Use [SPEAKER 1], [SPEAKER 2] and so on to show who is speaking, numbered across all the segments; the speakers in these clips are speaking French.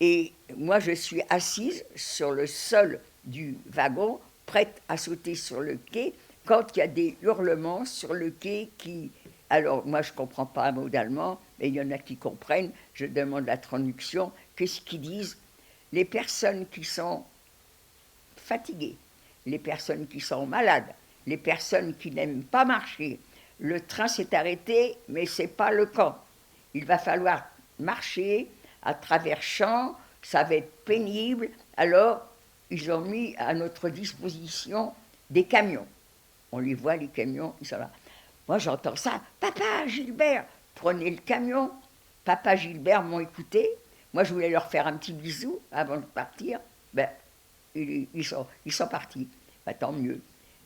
[SPEAKER 1] Et moi, je suis assise sur le sol du wagon, prête à sauter sur le quai, quand il y a des hurlements sur le quai qui... Alors, moi, je ne comprends pas un mot d'allemand, mais il y en a qui comprennent. Je demande la traduction. Qu'est-ce qu'ils disent? Les personnes qui sont fatiguées, les personnes qui sont malades, les personnes qui n'aiment pas marcher. Le train s'est arrêté, mais ce n'est pas le camp. Il va falloir marcher à travers champs, ça va être pénible. Alors, ils ont mis à notre disposition des camions. On les voit, les camions, ils sont là. Moi, j'entends ça. Papa Gilbert, prenez le camion. Papa Gilbert m'ont écouté. Moi, je voulais leur faire un petit bisou avant de partir. Ben, ils sont partis. Ben, tant mieux.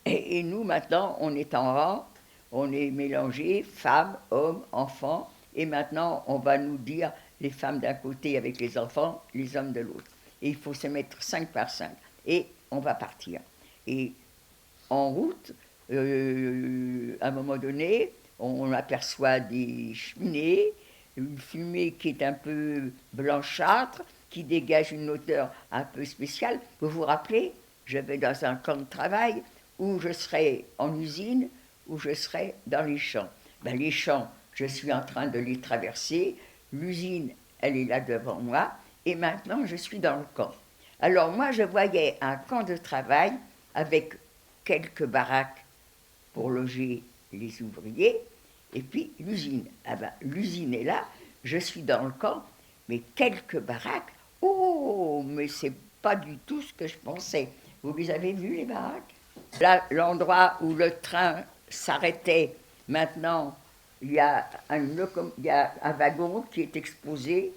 [SPEAKER 1] Et nous, maintenant, on est en rang, on est mélangés, femmes, hommes, enfants. Et maintenant, on va nous dire, les femmes d'un côté avec les enfants, les hommes de l'autre. Et il faut se mettre 5 par 5. Et on va partir. Et en route, à un moment donné, on aperçoit des cheminées, une fumée qui est un peu blanchâtre, qui dégage une odeur un peu spéciale. Vous vous rappelez, je vais dans un camp de travail où je serai en usine, où je serai dans les champs. Ben, les champs, je suis en train de les traverser, l'usine, elle est là devant moi, et maintenant je suis dans le camp. Alors moi, je voyais un camp de travail avec quelques baraques pour loger les ouvriers, et puis l'usine. Ah ben, l'usine est là, je suis dans le camp, mais quelques baraques, oh, mais c'est pas du tout ce que je pensais. Vous les avez vues, les baraques? Là, l'endroit où le train s'arrêtait, maintenant, il y a un wagon qui est exposé.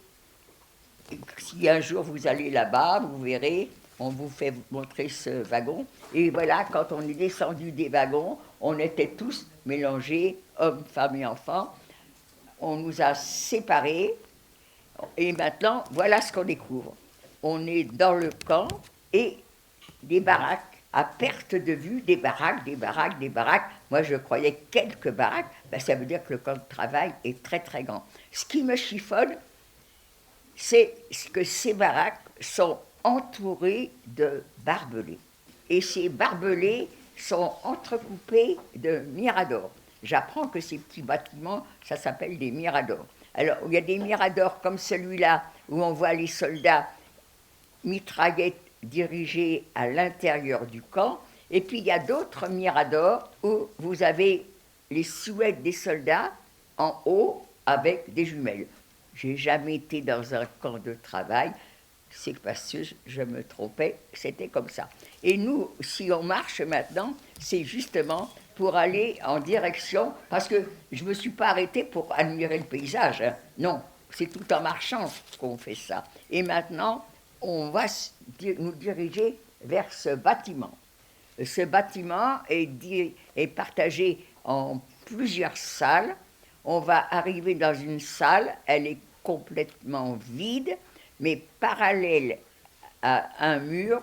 [SPEAKER 1] Si un jour vous allez là-bas, vous verrez, on vous fait montrer ce wagon. Et voilà, quand on est descendu des wagons, on était tous mélangés, hommes, femmes et enfants. On nous a séparés. Et maintenant, voilà ce qu'on découvre. On est dans le camp et des baraques, à perte de vue, des baraques, des baraques, des baraques. Moi, je croyais quelques baraques. Ben, ça veut dire que le camp de travail est très, très grand. Ce qui me chiffonne, c'est que ces baraques sont entourées de barbelés. Et ces barbelés sont entrecoupés de miradors. J'apprends que ces petits bâtiments, ça s'appelle des miradors. Alors, il y a des miradors comme celui-là, où on voit les soldats mitraillettes dirigées à l'intérieur du camp. Et puis, il y a d'autres miradors où vous avez les silhouettes des soldats en haut avec des jumelles. J'ai jamais été dans un camp de travail, c'est parce que je me trompais, c'était comme ça. Et nous, si on marche maintenant, c'est justement pour aller en direction, parce que je ne me suis pas arrêtée pour admirer le paysage, hein. Non, c'est tout en marchant qu'on fait ça. Et maintenant, on va nous diriger vers ce bâtiment. Ce bâtiment est partagé en plusieurs salles. On va arriver dans une salle, elle est complètement vide, mais parallèle à un mur,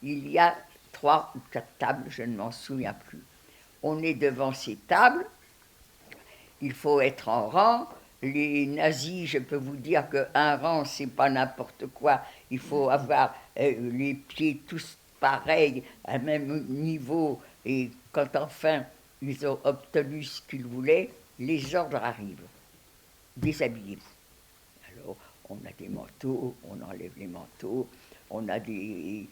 [SPEAKER 1] il y a 3 ou 4 tables, je ne m'en souviens plus. On est devant ces tables, il faut être en rang. Les nazis, je peux vous dire qu'un rang, c'est pas n'importe quoi. Il faut avoir les pieds tous pareils, à même niveau. Et quand enfin ils ont obtenu ce qu'ils voulaient, les ordres arrivent. Déshabillez-vous. Alors, on a des manteaux, on enlève les manteaux, on a des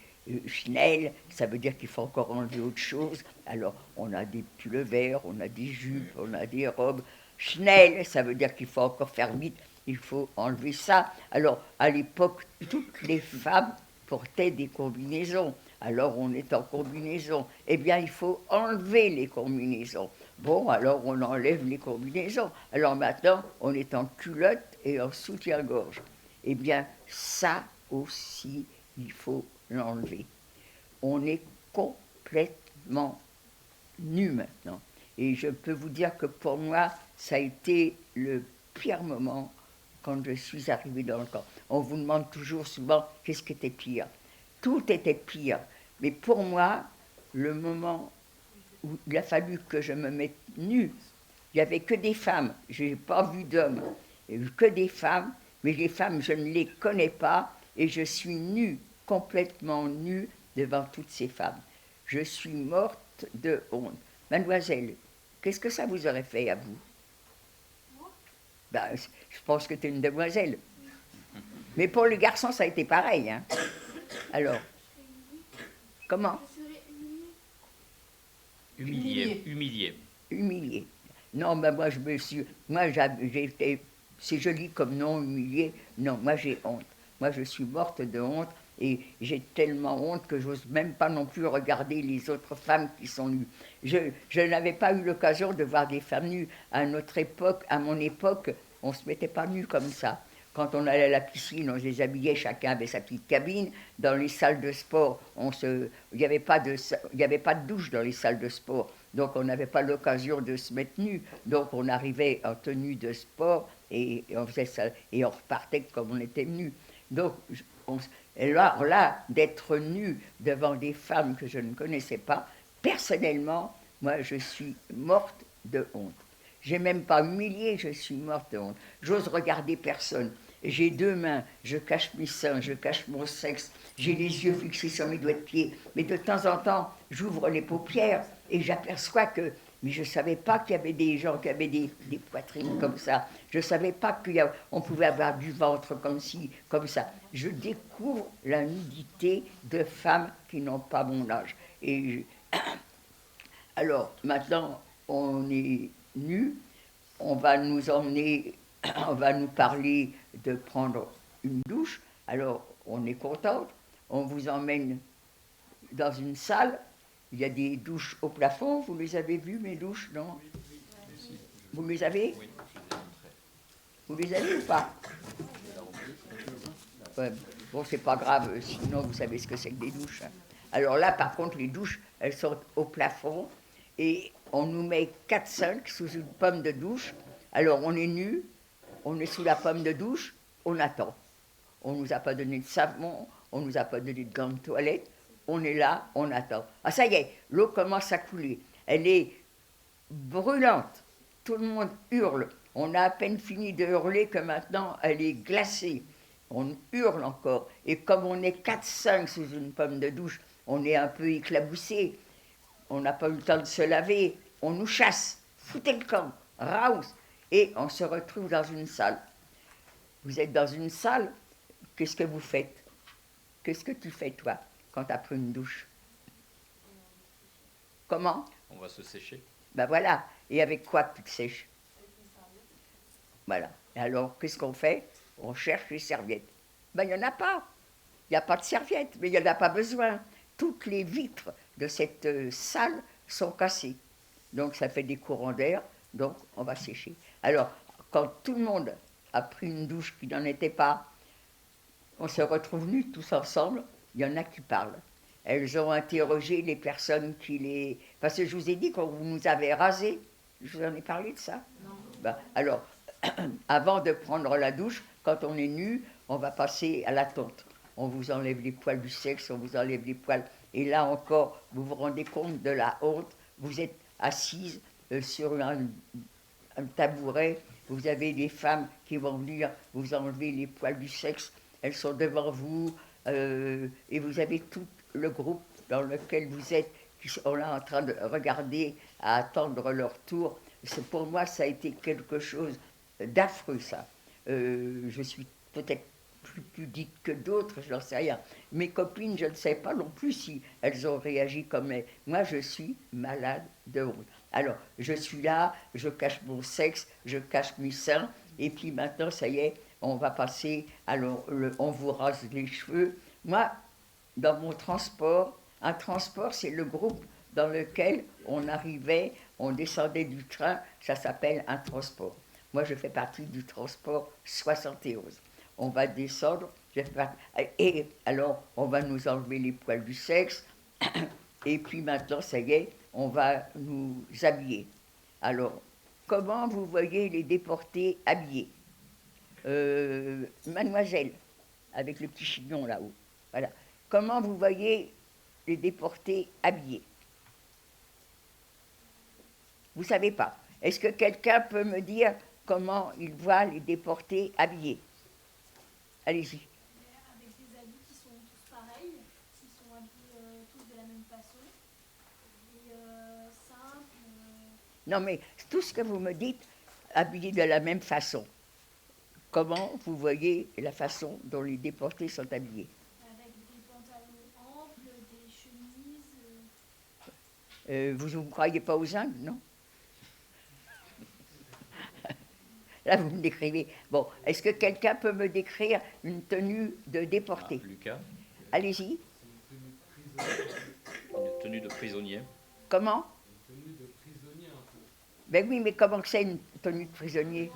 [SPEAKER 1] chenelles, ça veut dire qu'il faut encore enlever autre chose. Alors, on a des pulls verts, on a des jupes, on a des robes. Chenelles, ça veut dire qu'il faut encore faire vite, il faut enlever ça. Alors, à l'époque, toutes les femmes portaient des combinaisons. Alors, on est en combinaison. Eh bien, il faut enlever les combinaisons. Bon, alors on enlève les combinaisons. Alors maintenant, on est en culotte et en soutien-gorge. Eh bien, ça aussi, il faut l'enlever. On est complètement nus maintenant. Et je peux vous dire que pour moi, ça a été le pire moment quand je suis arrivée dans le camp. On vous demande toujours souvent qu'est-ce qui était pire. Tout était pire. Mais pour moi, le moment où il a fallu que je me mette nue, il n'y avait que des femmes. Je n'ai pas vu d'hommes. Il n'y a eu que des femmes, mais les femmes, je ne les connais pas. et je suis nue, complètement nue, devant toutes ces femmes. Je suis morte de honte. Mademoiselle, qu'est-ce que ça vous aurait fait à vous? Ben, je pense que tu es une demoiselle. Mais pour le garçon, ça a été pareil. Hein. Alors, comment?
[SPEAKER 2] Humilié.
[SPEAKER 1] Humilié. Non, ben moi, je me suis. Moi, j'ai été. C'est joli comme nom, humilié. Non, moi, j'ai honte. Moi, je suis morte de honte. Et j'ai tellement honte que j'ose même pas non plus regarder les autres femmes qui sont nues. Je n'avais pas eu l'occasion de voir des femmes nues. À notre époque, à mon époque, on ne se mettait pas nu comme ça. Quand on allait à la piscine, on se déshabillait, chacun avait sa petite cabine. Dans les salles de sport, il n'y avait pas de douche dans les salles de sport. Donc on n'avait pas l'occasion de se mettre nu. Donc on arrivait en tenue de sport et on faisait ça. Et on repartait comme on était nu. Donc, et là, d'être nu devant des femmes que je ne connaissais pas, personnellement, moi, je suis morte de honte. J'ai même pas humilié, je suis morte de honte. J'ose regarder personne. J'ai deux mains, je cache mes seins, je cache mon sexe, j'ai les yeux fixés sur mes doigts de pied. Mais de temps en temps, j'ouvre les paupières et j'aperçois que... Mais je ne savais pas qu'il y avait des gens qui avaient des poitrines comme ça. Je ne savais pas qu'on pouvait avoir du ventre comme ci, comme ça. Je découvre la nudité de femmes qui n'ont pas mon âge. Alors, maintenant, on est nus, on va nous emmener, on va nous parler de prendre une douche. Alors, on est contente, on vous emmène dans une salle. Il y a des douches au plafond. Vous les avez vues, mes douches, non? Vous les avez?
[SPEAKER 2] Oui,
[SPEAKER 1] Vous les avez ou pas? Ouais. Bon, c'est pas grave, sinon vous savez ce que c'est que des douches. Hein. Alors là, par contre, les douches, elles sont au plafond et on nous met 4-5 sous une pomme de douche. Alors on est nus, on est sous la pomme de douche, on attend. On ne nous a pas donné de savon, on ne nous a pas donné de gants de toilette. On est là, on attend. Ah, ça y est, l'eau commence à couler. Elle est brûlante. Tout le monde hurle. On a à peine fini de hurler que maintenant, elle est glacée. On hurle encore. Et comme on est 4-5 sous une pomme de douche, on est un peu éclaboussé. On n'a pas eu le temps de se laver. On nous chasse. Foutez le camp. Raus. Et on se retrouve dans une salle. Vous êtes dans une salle. Qu'est-ce que vous faites? Qu'est-ce que tu fais, toi, quand tu as pris une douche? Comment?
[SPEAKER 2] On va se sécher.
[SPEAKER 1] Ben voilà. Et avec quoi tu te sèches? Voilà. Et alors, qu'est-ce qu'on fait? On cherche les serviettes. Ben, il n'y en a pas. Il n'y a pas de serviettes, mais il n'y en a pas besoin. Toutes les vitres de cette salle sont cassées. Donc, ça fait des courants d'air. Donc, on va sécher. Alors, quand tout le monde a pris une douche qui n'en était pas, on se retrouve nus tous ensemble. Il y en a qui parlent. Elles ont interrogé les personnes qui les... Parce que je vous ai dit qu'on nous avait rasés. Je vous en ai parlé de ça? Non. Ben, alors, avant de prendre la douche, quand on est nu, on va passer à la tonte. On vous enlève les poils du sexe, on vous enlève les poils. Et là encore, vous vous rendez compte de la honte. Vous êtes assise sur un tabouret. Vous avez des femmes qui vont venir vous enlever les poils du sexe. Elles sont devant vous. Et vous avez tout le groupe dans lequel vous êtes, qui sont là en train de regarder, à attendre leur tour. Pour moi, ça a été quelque chose d'affreux, ça. Je suis peut-être plus pudique que d'autres, je n'en sais rien. Mes copines, je ne sais pas non plus si elles ont réagi comme elles. Moi, je suis malade de honte. Alors, je suis là, je cache mon sexe, je cache mes seins, et puis maintenant, ça y est, on va passer, alors on vous rase les cheveux. Moi, dans mon transport, un transport, c'est le groupe dans lequel on arrivait, on descendait du train, ça s'appelle un transport. Moi, je fais partie du transport 71. On va descendre, et alors on va nous enlever les poils du sexe, et puis maintenant, ça y est, on va nous habiller. Alors, comment vous voyez les déportés habillés? Mademoiselle, avec le petit chignon là-haut. Voilà. Comment vous voyez les déportés habillés? Vous ne savez pas. Est-ce que quelqu'un peut me dire comment il voit les déportés habillés? Allez-y.
[SPEAKER 3] Avec des
[SPEAKER 1] Non, mais tout ce que vous me dites, habillés de la même façon. Comment vous voyez la façon dont les déportés sont habillés?
[SPEAKER 3] Avec des pantalons amples, des chemises.
[SPEAKER 1] Vous ne croyez pas aux Indes, non? Là, vous me décrivez. Bon, est-ce que quelqu'un peut me décrire une tenue de déporté?
[SPEAKER 2] Lucas,
[SPEAKER 1] Allez-y.
[SPEAKER 2] une tenue de prisonnier.
[SPEAKER 1] Comment?
[SPEAKER 4] Une tenue de prisonnier un peu.
[SPEAKER 1] Ben oui, mais comment que c'est une tenue de prisonnier?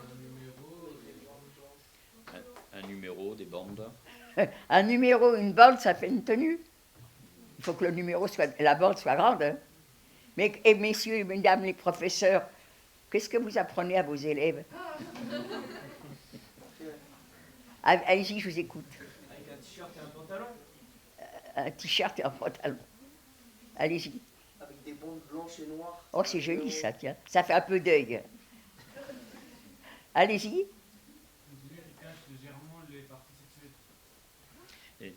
[SPEAKER 2] Un numéro, des bandes.
[SPEAKER 1] Un numéro, une bande, ça fait une tenue. Il faut que le numéro soit, la bande soit grande. Hein. Mais, et messieurs et mesdames les professeurs, qu'est-ce que vous apprenez à vos élèves? Allez-y, je vous écoute.
[SPEAKER 5] Avec un t-shirt et un pantalon.
[SPEAKER 1] Un t-shirt et un pantalon. Allez-y.
[SPEAKER 5] Avec des bandes blanches et noires.
[SPEAKER 1] Oh, c'est joli ça, tiens. Ça fait un peu d'œil. Allez-y.
[SPEAKER 4] Une tenue qui cache légèrement les parties sexuelles.
[SPEAKER 2] Et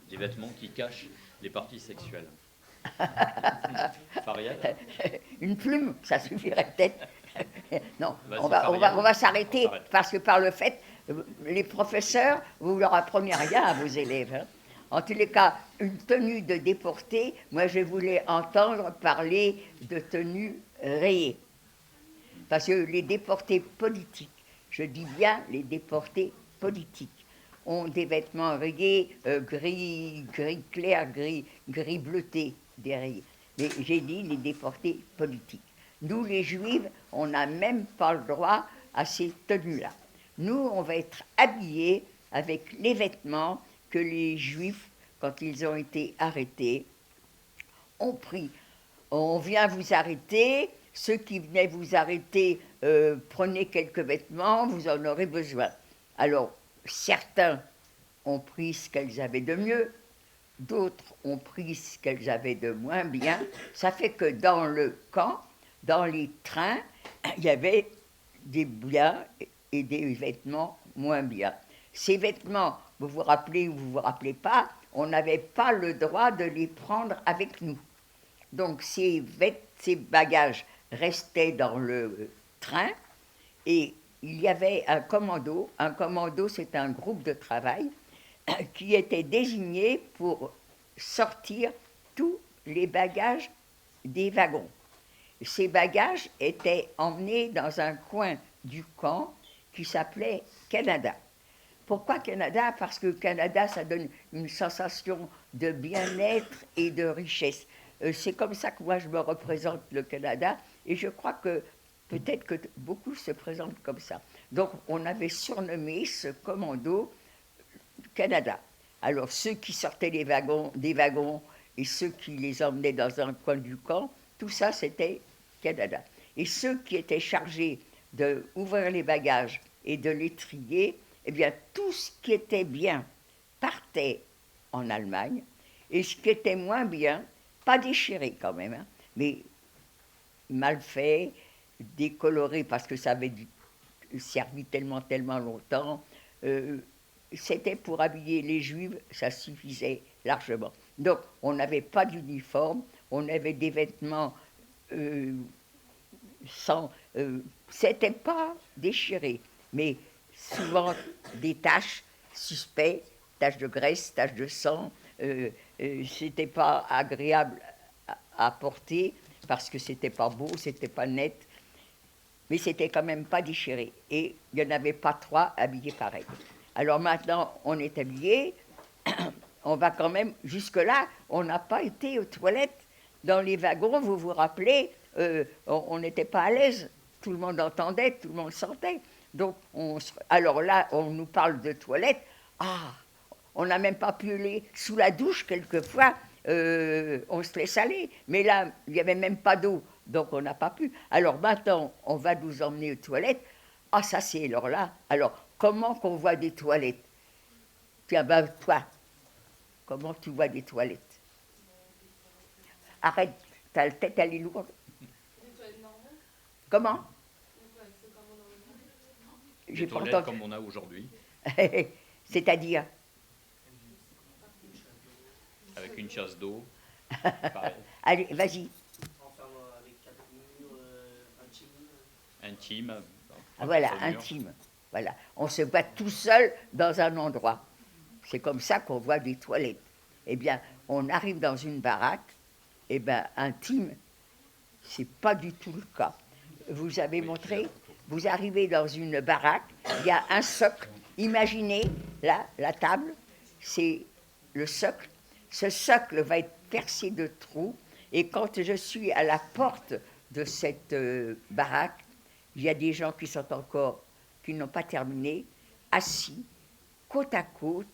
[SPEAKER 2] des vêtements qui cachent les parties sexuelles. Fariel?
[SPEAKER 1] Une plume, ça suffirait peut-être. Non,
[SPEAKER 2] Vas-y,
[SPEAKER 1] on va s'arrêter
[SPEAKER 2] On s'arrête.
[SPEAKER 1] parce que par le fait, les professeurs, vous leur apprenez rien à vos élèves. Hein. En tous les cas, une tenue de déporté, moi je voulais entendre parler de tenue rayée. Parce que les déportés politiques, je dis bien les déportés politiques, ont des vêtements rayés, gris clair, gris bleuté, des rayés. Mais j'ai dit les déportés politiques. Nous, les Juifs, on n'a même pas le droit à ces tenues-là. Nous, on va être habillés avec les vêtements que les Juifs, quand ils ont été arrêtés, ont pris. On vient vous arrêter, ceux qui venaient vous arrêter, prenez quelques vêtements, vous en aurez besoin. Alors, certains ont pris ce qu'elles avaient de mieux, d'autres ont pris ce qu'elles avaient de moins bien. Ça fait que dans le camp, dans les trains, il y avait des biens et des vêtements moins bien. Ces vêtements, vous vous rappelez ou vous ne vous rappelez pas, on n'avait pas le droit de les prendre avec nous. Donc ces bagages restaient dans le train et il y avait un commando. Un commando, c'est un groupe de travail qui était désigné pour sortir tous les bagages des wagons. Ces bagages étaient emmenés dans un coin du camp qui s'appelait Canada. Pourquoi Canada? Parce que Canada, ça donne une sensation de bien-être et de richesse. C'est comme ça que moi je me représente le Canada et je crois que peut-être que beaucoup se présentent comme ça. Donc on avait surnommé ce commando Canada. Alors ceux qui sortaient des wagons et ceux qui les emmenaient dans un coin du camp, tout ça c'était Canada. Et ceux qui étaient chargés d'ouvrir les bagages et de les trier, eh bien tout ce qui était bien partait en Allemagne et ce qui était moins bien, pas déchiré quand même, hein, mais mal fait, décoloré parce que ça avait servi tellement longtemps, c'était pour habiller les Juifs, ça suffisait largement. Donc, on n'avait pas d'uniforme, on avait des vêtements c'était pas déchiré, mais souvent des taches suspectes, taches de graisse, taches de sang, c'était pas agréable à porter parce que c'était pas beau, c'était pas net, mais c'était quand même pas déchiré. Et il n'y en avait pas trois habillés pareil. Alors maintenant, on est habillés, on va quand même, jusque-là, on n'a pas été aux toilettes. Dans les wagons, vous vous rappelez, on n'était pas à l'aise, tout le monde entendait, tout le monde sentait. Donc, alors là, on nous parle de toilettes, on n'a même pas pu aller sous la douche quelquefois, on se laisse aller. Mais là, il n'y avait même pas d'eau, donc on n'a pas pu. Alors maintenant, on va nous emmener aux toilettes. Ça c'est alors là. Alors, comment qu'on voit des toilettes? Tiens, toi, comment tu vois des toilettes? Arrête, ta tête, elle est lourde.
[SPEAKER 3] Des toilettes normales.
[SPEAKER 1] Comment?
[SPEAKER 3] C'est comme on en a.
[SPEAKER 2] Des toilettes comme on a aujourd'hui,
[SPEAKER 1] C'est-à-dire?
[SPEAKER 2] avec une chasse d'eau.
[SPEAKER 1] Allez, vas-y.
[SPEAKER 5] Enfin, avec 4 murs, un
[SPEAKER 2] Intime.
[SPEAKER 1] Ah, voilà,
[SPEAKER 2] face au mur.
[SPEAKER 1] intime. Voilà. On se voit tout seul dans un endroit. C'est comme ça qu'on voit des toilettes. Eh bien, on arrive dans une baraque, eh bien, intime, c'est pas du tout le cas. Vous avez
[SPEAKER 2] Oui,
[SPEAKER 1] montré,
[SPEAKER 2] là.
[SPEAKER 1] vous arrivez dans une baraque, il y a un socle. Imaginez, là, la table, c'est le socle. Ce socle va être percé de trous. Et quand je suis à la porte de cette baraque, il y a des gens qui sont encore, qui n'ont pas terminé, assis, côte à côte,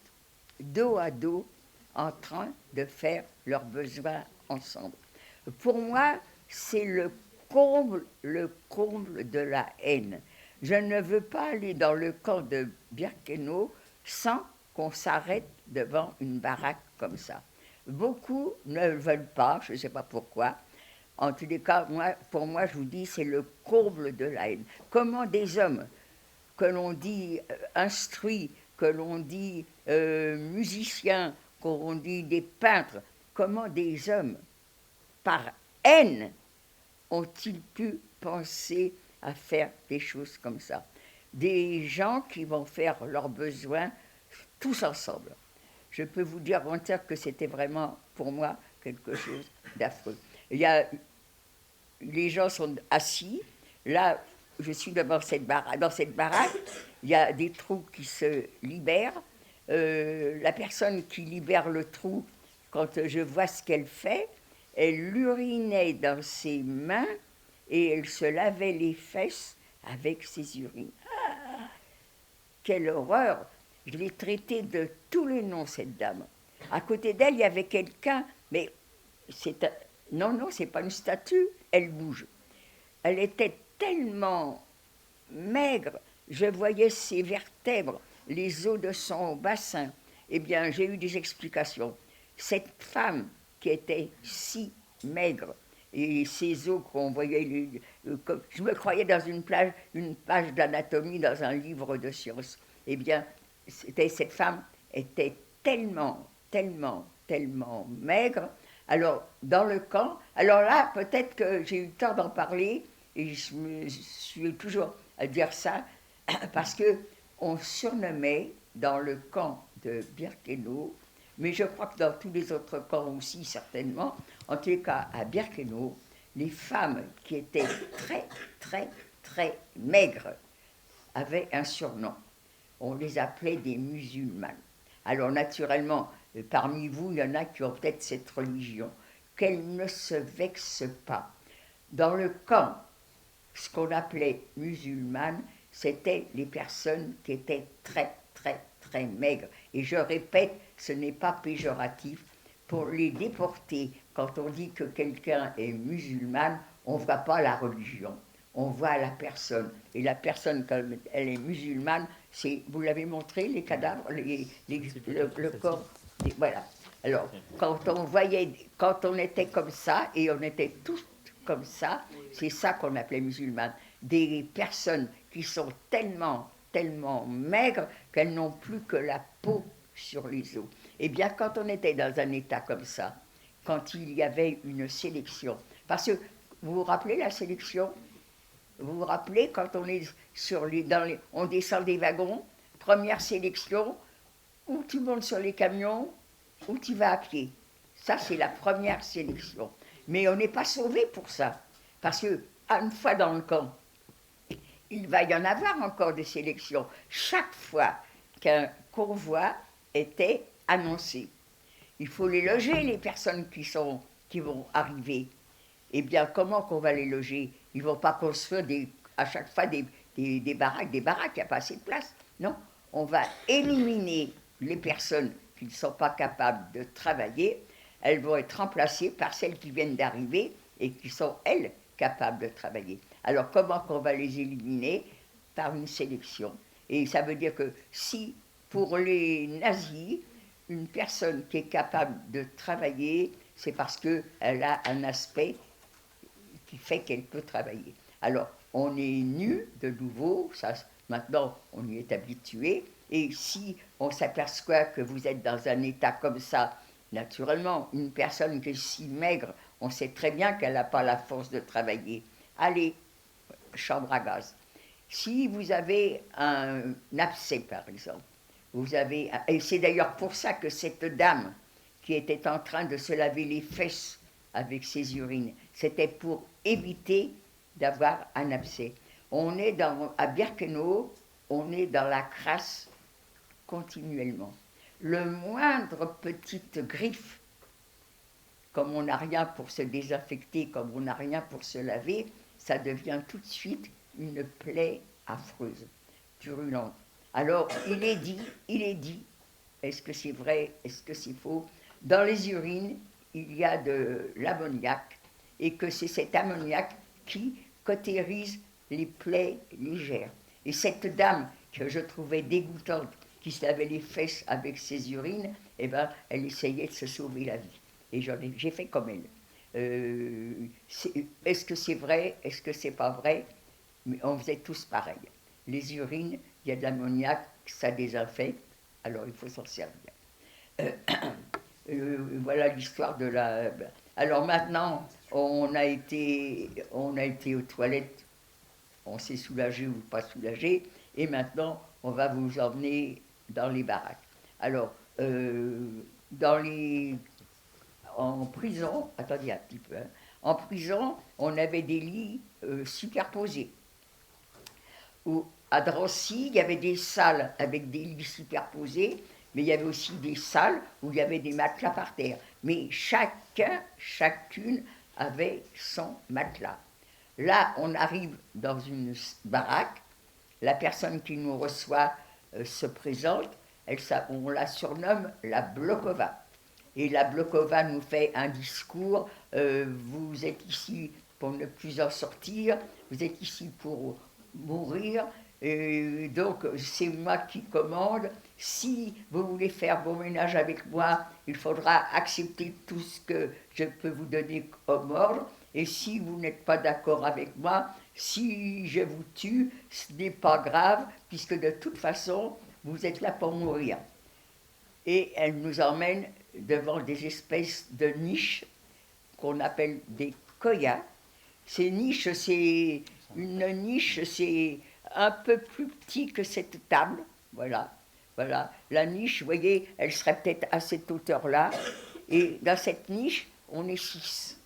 [SPEAKER 1] dos à dos, en train de faire leurs besoins ensemble. Pour moi, c'est le comble de la haine. Je ne veux pas aller dans le camp de Birkenau sans qu'on s'arrête devant une baraque comme ça. Beaucoup ne le veulent pas, je ne sais pas pourquoi. En tous les cas, pour moi, je vous dis, c'est le comble de la haine. Comment des hommes que l'on dit instruits, que l'on dit musiciens, que l'on dit des peintres, comment des hommes, par haine, ont-ils pu penser à faire des choses comme ça? Des gens qui vont faire leurs besoins tous ensemble. Je peux vous dire, volontaire, que c'était vraiment, pour moi, quelque chose d'affreux. Les gens sont assis. Là, je suis devant dans cette baraque. Il y a des trous qui se libèrent. La personne qui libère le trou, quand je vois ce qu'elle fait, elle urinait dans ses mains et elle se lavait les fesses avec ses urines. Ah, quelle horreur! Je l'ai traitée de tous les noms, cette dame. À côté d'elle, il y avait quelqu'un, mais non, c'est pas une statue, elle bouge. Elle était tellement maigre, je voyais ses vertèbres, les os de son bassin. Eh bien, j'ai eu des explications. Cette femme qui était si maigre, et ses os qu'on voyait, je me croyais dans une page d'anatomie dans un livre de sciences. Eh bien, cette femme était tellement maigre. Alors, dans le camp, alors là, peut-être que j'ai eu le temps d'en parler, et je me suis toujours à dire ça, parce qu'on surnommait dans le camp de Birkenau, mais je crois que dans tous les autres camps aussi, certainement, en tous les cas à Birkenau, les femmes qui étaient très maigres avaient un surnom. On les appelait des musulmanes. Alors naturellement, parmi vous, il y en a qui ont peut-être cette religion. Qu'elles ne se vexent pas. Dans le camp, ce qu'on appelait musulmanes, c'était les personnes qui étaient très maigres. Et je répète, ce n'est pas péjoratif. Pour les déporter, quand on dit que quelqu'un est musulmane, on ne voit pas la religion, on voit la personne. Et la personne, quand elle est musulmane, vous l'avez montré, les cadavres, le corps, voilà. Alors, quand on était comme ça, et on était tous comme ça, c'est ça qu'on appelait musulmanes. Des personnes qui sont tellement maigres qu'elles n'ont plus que la peau sur les os. Eh bien, quand on était dans un état comme ça, quand il y avait une sélection, parce que vous vous rappelez la sélection? Vous vous rappelez quand on est on descend des wagons, première sélection, ou tu montes sur les camions, ou tu vas à pied. Ça, c'est la première sélection. Mais on n'est pas sauvé pour ça. Parce que, une fois dans le camp, il va y en avoir encore des sélections. Chaque fois qu'un convoi était annoncé, il faut les loger, les personnes qui vont arriver. Eh bien, comment qu'on va les loger? Ils ne vont pas construire à chaque fois des baraques, il n'y a pas assez de place. Non, on va éliminer les personnes qui ne sont pas capables de travailler. Elles vont être remplacées par celles qui viennent d'arriver et qui sont, elles, capables de travailler. Alors, comment qu'on va les éliminer? Par une sélection. Et ça veut dire que si, pour les nazis, une personne qui est capable de travailler, c'est parce qu'elle a un aspect qui fait qu'elle peut travailler. Alors, on est nu de nouveau, ça, maintenant on y est habitué, et si on s'aperçoit que vous êtes dans un état comme ça, naturellement, une personne qui est si maigre, on sait très bien qu'elle n'a pas la force de travailler. Allez, chambre à gaz. Si vous avez un abcès, par exemple, et c'est d'ailleurs pour ça que cette dame qui était en train de se laver les fesses avec ses urines, c'était pour éviter d'avoir un abcès. À Birkenau, on est dans la crasse continuellement. Le moindre petite griffe, comme on n'a rien pour se désinfecter, comme on n'a rien pour se laver, ça devient tout de suite une plaie affreuse, purulente. Alors, il est dit, est-ce que c'est vrai, est-ce que c'est faux? Dans les urines, il y a de l'ammoniac, et que c'est cet ammoniac qui cautérise les plaies légères. Et cette dame, que je trouvais dégoûtante, qui se lavait les fesses avec ses urines, eh ben, elle essayait de se sauver la vie. Et j'ai fait comme elle. Est-ce que c'est vrai? Est-ce que c'est pas vrai? Mais on faisait tous pareil. Les urines, il y a de l'ammoniac, ça désinfecte, alors il faut s'en servir. Voilà l'histoire de la... Alors maintenant, on a été aux toilettes, on s'est soulagé ou pas soulagé, et maintenant, on va vous emmener dans les baraques. Alors, en prison, attendez un petit peu, hein, en prison, on avait des lits superposés. À Drancy, il y avait des salles avec des lits superposés, mais il y avait aussi des salles où il y avait des matelas par terre. Mais chacune avait son matelas. Là, on arrive dans une baraque, la personne qui nous reçoit se présente, on la surnomme la Blokova. Et la Blokova nous fait un discours, vous êtes ici pour ne plus en sortir, vous êtes ici pour mourir, et donc c'est moi qui commande. Si vous voulez faire vos ménages avec moi, il faudra accepter tout ce que je peux vous donner comme ordre. Et si vous n'êtes pas d'accord avec moi, si je vous tue, ce n'est pas grave, puisque de toute façon, vous êtes là pour mourir. Et elle nous emmène devant des espèces de niches qu'on appelle des koyas. Ces niches, c'est un peu plus petit que cette table, voilà. La niche, vous voyez, elle serait peut-être à cette hauteur-là, et dans cette niche, on est 6.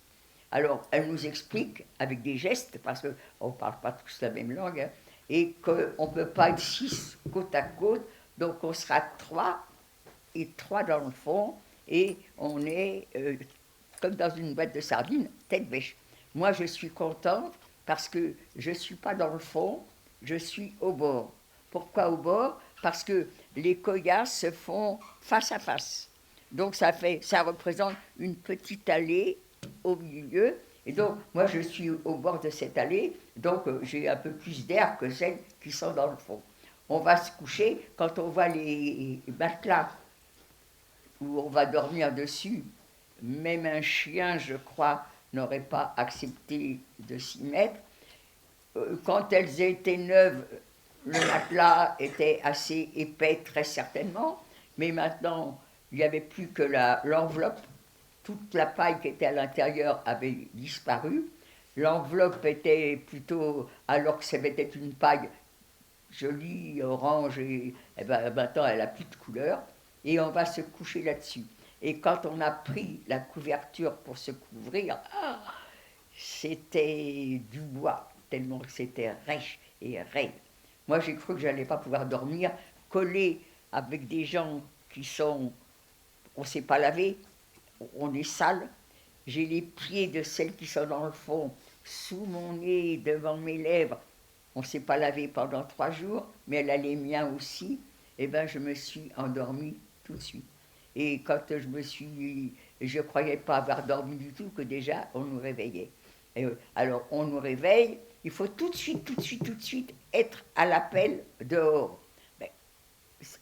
[SPEAKER 1] Alors, elle nous explique avec des gestes, parce qu'on ne parle pas tous la même langue, hein, et qu'on ne peut pas être 6 côte à côte, donc on sera 3, et 3 dans le fond, et on est comme dans une boîte de sardines, tête bêche. Moi, je suis contente, parce que je ne suis pas dans le fond, je suis au bord. Pourquoi au bord? Parce que les koyas se font face à face. Donc ça représente une petite allée au milieu. Et donc moi je suis au bord de cette allée, donc j'ai un peu plus d'air que celles qui sont dans le fond. On va se coucher, quand on voit les matelas où on va dormir dessus, même un chien, je crois, n'aurait pas accepté de s'y mettre. Quand elles étaient neuves, le matelas était assez épais, très certainement, mais maintenant, il n'y avait plus que l'enveloppe. Toute la paille qui était à l'intérieur avait disparu. L'enveloppe était plutôt, alors que c'était une paille jolie, orange, et maintenant elle n'a plus de couleur, et on va se coucher là-dessus. Et quand on a pris la couverture pour se couvrir, c'était du bois, tellement que c'était rêche et raide. Moi, j'ai cru que je n'allais pas pouvoir dormir, collé avec des gens qui sont... On ne s'est pas lavé, on est sale. J'ai les pieds de celles qui sont dans le fond, sous mon nez, devant mes lèvres. On ne s'est pas lavé pendant 3 jours, mais elle a les miens aussi. Eh bien, je me suis endormie tout de suite. Et quand je ne croyais pas avoir dormi du tout, que déjà, on nous réveillait. Alors, on nous réveille, il faut tout de suite être à l'appel dehors. Ben,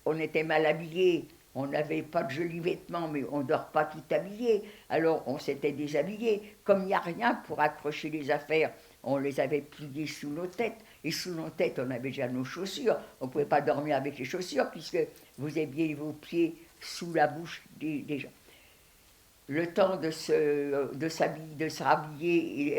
[SPEAKER 1] on était mal habillés, on n'avait pas de jolis vêtements, mais on ne dort pas tout habillé. Alors, on s'était déshabillé. Comme il n'y a rien pour accrocher les affaires, on les avait pliées sous nos têtes. Et sous nos têtes, on avait déjà nos chaussures. On ne pouvait pas dormir avec les chaussures, puisque vous aviez vos pieds sous la bouche des gens. Le temps de se rhabiller,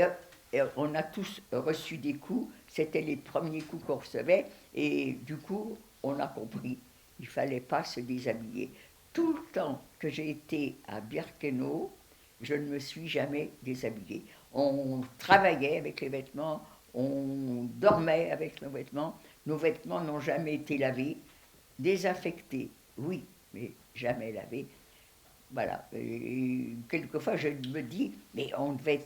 [SPEAKER 1] et on a tous reçu des coups. c'était les premiers coups qu'on recevait, et du coup, on a compris, il ne fallait pas se déshabiller. Tout le temps que j'ai été à Birkenau, je ne me suis jamais déshabillée. On travaillait avec les vêtements, on dormait avec nos vêtements n'ont jamais été lavés, désinfectés, oui, mais jamais lavés. Voilà. Et quelquefois, je me dis, mais on devait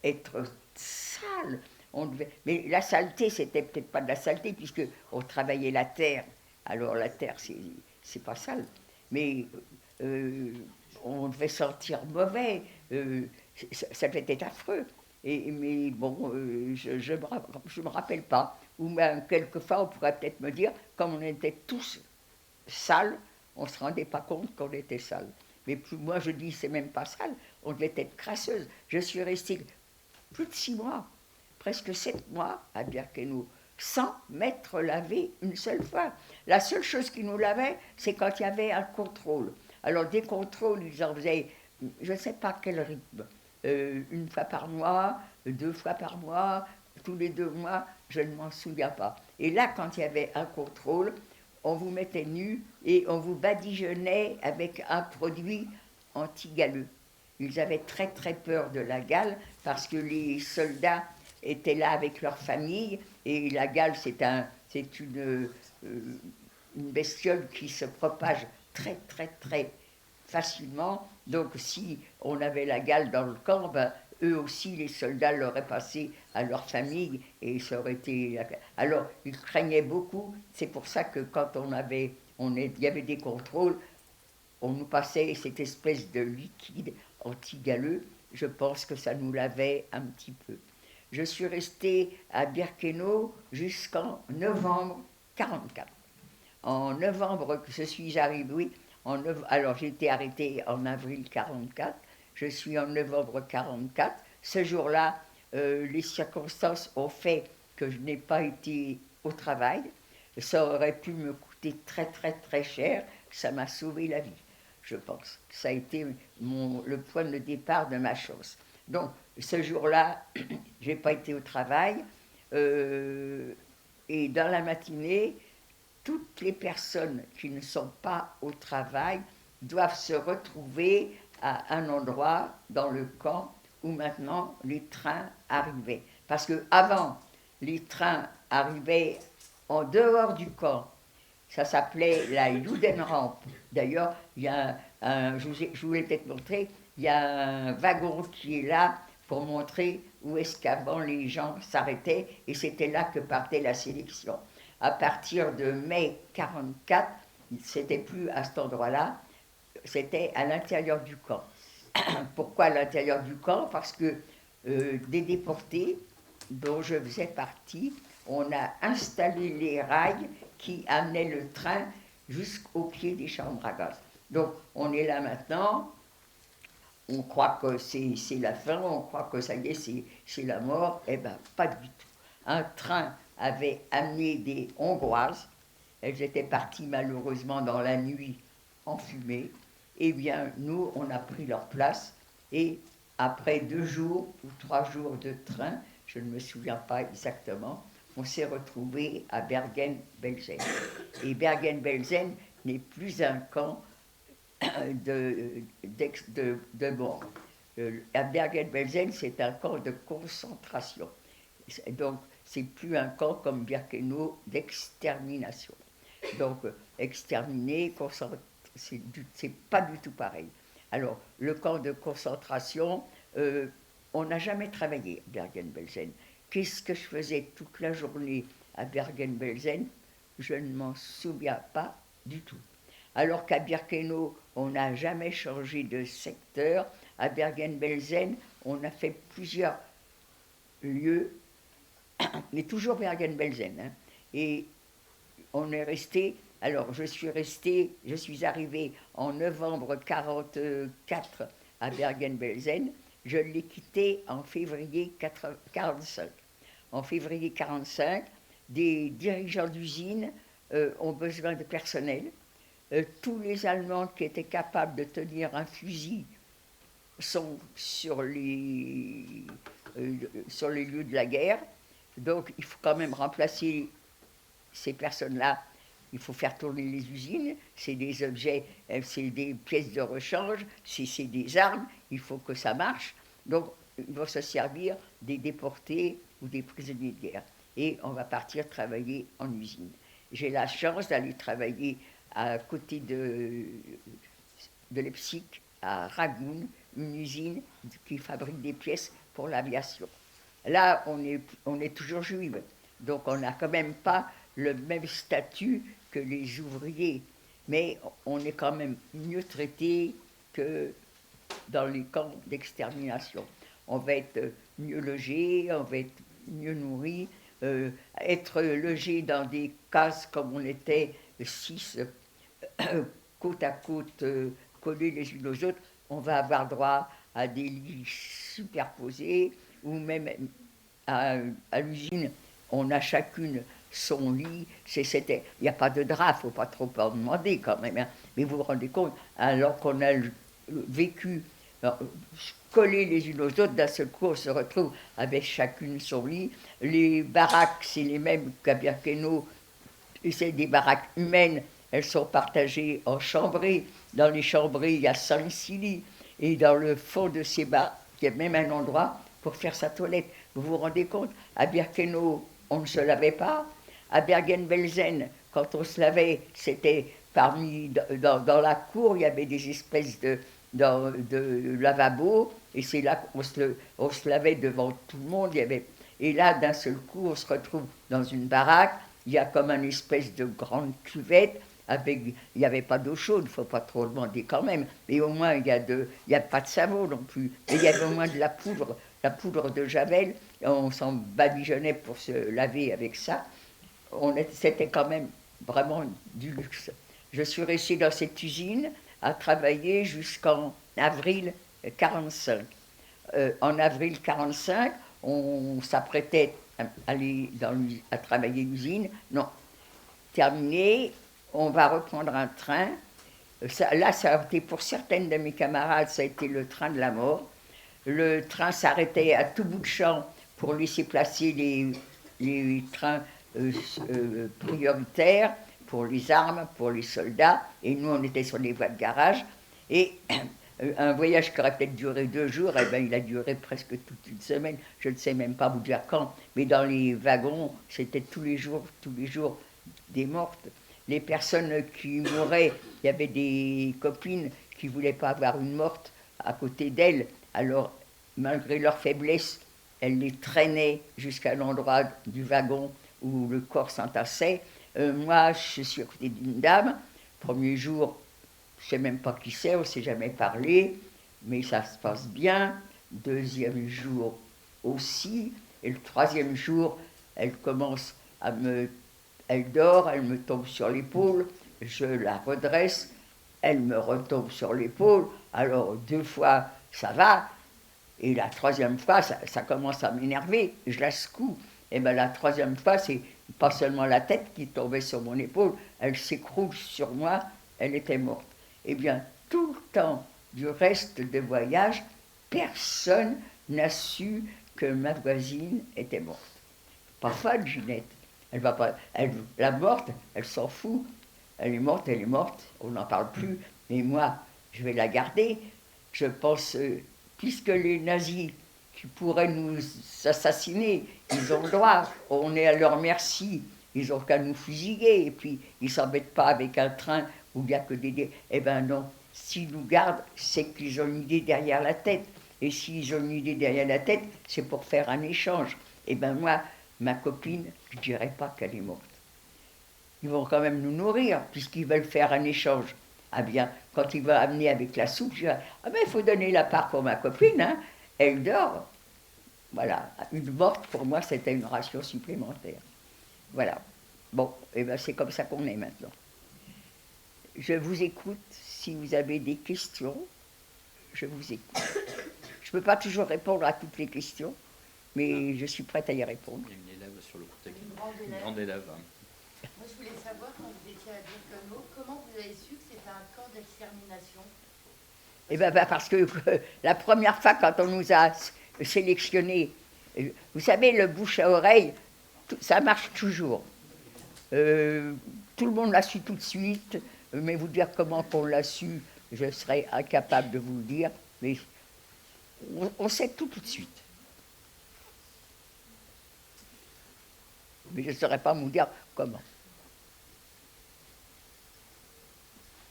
[SPEAKER 1] être sale. Mais la saleté, c'était peut-être pas de la saleté, puisque on travaillait la terre. Alors la terre, c'est pas sale. Mais on devait sentir mauvais. Ça devait être affreux. Mais bon, je me rappelle pas. Ou même, quelquefois, on pourrait peut-être me dire, comme on était tous sales, on ne se rendait pas compte qu'on était sales. Mais moi, je dis, c'est même pas sale. On devait être crasseuse. Je suis restée plus de 6 mois, presque 7 mois à Birkenau, sans m'être lavée une seule fois. La seule chose qui nous lavait, c'est quand il y avait un contrôle. Alors, des contrôles, ils en faisaient, je ne sais pas quel rythme, 1 fois par mois, 2 fois par mois, tous les 2 mois, je ne m'en souviens pas. Et là, quand il y avait un contrôle, on vous mettait nu et on vous badigeonnait avec un produit anti-galeux. Ils avaient très très peur de la gale parce que les soldats étaient là avec leur famille et la gale c'est une bestiole qui se propage très très très facilement. Donc si on avait la gale dans le camp, ben, eux aussi les soldats l'auraient passé à leur famille et ça aurait été... Alors ils craignaient beaucoup, c'est pour ça que quand il y avait des contrôles, on nous passait cette espèce de liquide anti-galeux, je pense que ça nous lavait un petit peu. Je suis restée à Birkenau jusqu'en novembre 1944. En novembre, je suis arrivée, oui, alors j'ai été arrêtée en avril 1944, je suis en novembre 1944. Ce jour-là, les circonstances ont fait que je n'ai pas été au travail. Ça aurait pu me coûter très très très cher, ça m'a sauvé la vie, je pense. Ça a été le point de départ de ma chance. Donc, ce jour-là, je n'ai pas été au travail. Et dans la matinée, toutes les personnes qui ne sont pas au travail doivent se retrouver à un endroit dans le camp où maintenant les trains arrivaient. Parce qu'avant, les trains arrivaient en dehors du camp. Ça s'appelait la Judenrampe. D'ailleurs, il y a je voulais peut-être montrer, il y a un wagon qui est là pour montrer où est-ce qu'avant les gens s'arrêtaient, et c'était là que partait la sélection. À partir de mai 1944, c'était plus à cet endroit-là, c'était à l'intérieur du camp. Pourquoi à l'intérieur du camp? Parce que des déportés dont je faisais partie, on a installé les rails qui amenaient le train jusqu'au pied des chambres à gaz. Donc on est là maintenant, on croit que c'est la fin, on croit que ça y est, c'est la mort. Eh bien, pas du tout. Un train avait amené des Hongroises, elles étaient parties malheureusement dans la nuit en fumée. Eh bien, nous, on a pris leur place, et après 2 jours ou 3 jours de train, je ne me souviens pas exactement, on s'est retrouvés à Bergen-Belsen. Et Bergen-Belsen n'est plus un camp de mort. À Bergen-Belsen, c'est un camp de concentration. Donc, c'est plus un camp comme Birkenau d'extermination. Donc, exterminer, c'est pas du tout pareil. Alors, le camp de concentration, on n'a jamais travaillé à Bergen-Belsen. Qu'est-ce que je faisais toute la journée à Bergen-Belsen? Je ne m'en souviens pas du tout. Alors qu'à Birkenau, on n'a jamais changé de secteur. À Bergen-Belsen, on a fait plusieurs lieux, mais toujours Bergen-Belsen. Hein. Et on est resté, alors je suis arrivée en novembre 1944 à Bergen-Belsen. Je l'ai quitté en février 1945. En février 1945, des dirigeants d'usine ont besoin de personnel. Tous les Allemands qui étaient capables de tenir un fusil sont sur les lieux de la guerre. Donc il faut quand même remplacer ces personnes-là. Il faut faire tourner les usines, c'est des objets, c'est des pièces de rechange, c'est des armes, il faut que ça marche. Donc ils vont se servir des déportés ou des prisonniers de guerre. Et on va partir travailler en usine. J'ai la chance d'aller travailler à côté de Leipzig, à Ragun, une usine qui fabrique des pièces pour l'aviation. Là, on est toujours juive, donc on n'a quand même pas le même statut que les ouvriers, mais on est quand même mieux traité que dans les camps d'extermination. On va être mieux logé, on va être mieux nourri, être logé dans des cases comme on était 6 côte à côte, collés les unes aux autres, on va avoir droit à des lits superposés, ou même à l'usine, on a chacune son lit. Il n'y a pas de drap, il ne faut pas trop en demander quand même. Hein. Mais vous vous rendez compte, alors qu'on a vécu collés les unes aux autres, d'un seul coup, on se retrouve avec chacune son lit. Les baraques, c'est les mêmes qu'à Birkenau, et c'est des baraques humaines. Elles sont partagées en chambrées. Dans les chambrées, il y a 5-6 lits. Et dans le fond de ces baraques, il y a même un endroit pour faire sa toilette. Vous vous rendez compte? À Birkenau, on ne se lavait pas. À Bergen-Belsen, quand on se lavait, c'était dans la cour, il y avait des espèces de lavabos. Et c'est là qu'on se lavait devant tout le monde. Et là, d'un seul coup, on se retrouve dans une baraque. Il y a comme une espèce de grande cuvette. Il n'y avait pas d'eau chaude, il ne faut pas trop demander quand même, mais au moins il n'y a pas de savon non plus, mais il y avait au moins de la poudre de Javel, on s'en badigeonnait pour se laver avec ça. C'était quand même vraiment du luxe. Je suis restée dans cette usine à travailler jusqu'en avril 1945. En avril 1945, on s'apprêtait à aller à travailler l'usine. Non, terminé. On va reprendre un train. Là, ça a été pour certaines de mes camarades, ça a été le train de la mort. Le train s'arrêtait à tout bout de champ pour laisser placer les trains prioritaires pour les armes, pour les soldats. Et nous, on était sur les voies de garage. Et un voyage qui aurait peut-être duré 2 jours, eh ben, il a duré presque toute une semaine. Je ne sais même pas vous dire quand. Mais dans les wagons, c'était tous les jours des mortes. Les personnes qui mouraient, il y avait des copines qui ne voulaient pas avoir une morte à côté d'elles. Alors, malgré leur faiblesse, elles les traînaient jusqu'à l'endroit du wagon où le corps s'entassait. Moi, je suis à côté d'une dame. Premier jour, je ne sais même pas qui c'est, on ne s'est jamais parlé, mais ça se passe bien. Deuxième jour aussi. Et le troisième jour, elle commence elle dort, elle me tombe sur l'épaule, je la redresse, elle me retombe sur l'épaule, alors 2 fois ça va, et la troisième fois ça commence à m'énerver, je la secoue, et bien la troisième fois c'est pas seulement la tête qui tombait sur mon épaule, elle s'écroule sur moi, elle était morte. Eh bien tout le temps du reste de voyage, personne n'a su que ma voisine était morte. Pas folle, Ginette. Elle va pas, la morte, elle s'en fout. Elle est morte, on n'en parle plus. Mais moi, je vais la garder. Je pense, puisque les nazis qui pourraient nous assassiner, ils ont le droit, on est à leur merci, ils n'ont qu'à nous fusiller, et puis ils ne s'embêtent pas avec un train où il n'y a que des... Eh bien non, s'ils nous gardent, c'est qu'ils ont une idée derrière la tête. Et s'ils ont une idée derrière la tête, c'est pour faire un échange. Eh bien moi, ma copine, je ne dirais pas qu'elle est morte. Ils vont quand même nous nourrir, puisqu'ils veulent faire un échange. Ah bien, quand ils vont amener avec la soupe, je dis, ah ben il faut donner la part pour ma copine, hein. Elle dort. Voilà, une morte, pour moi, c'était une ration supplémentaire. Voilà. Bon, et ben c'est comme ça qu'on est maintenant. Je vous écoute, si vous avez des questions, je vous écoute. Je ne peux pas toujours répondre à toutes les questions, mais je suis prête à y répondre.
[SPEAKER 2] Il y a une élève sur le côté.
[SPEAKER 6] Une
[SPEAKER 2] grande élève. Hein.
[SPEAKER 6] Moi, je voulais savoir, quand vous étiez à Birkenau, comment vous avez su que c'était un camp d'extermination?
[SPEAKER 1] Eh bien, parce que la première fois, quand on nous a sélectionnés, vous savez, le bouche à oreille, ça marche toujours. Tout le monde l'a su tout de suite, mais vous dire comment qu'on l'a su, je serais incapable de vous le dire, mais on sait tout de suite. Mais je ne saurais pas vous dire comment.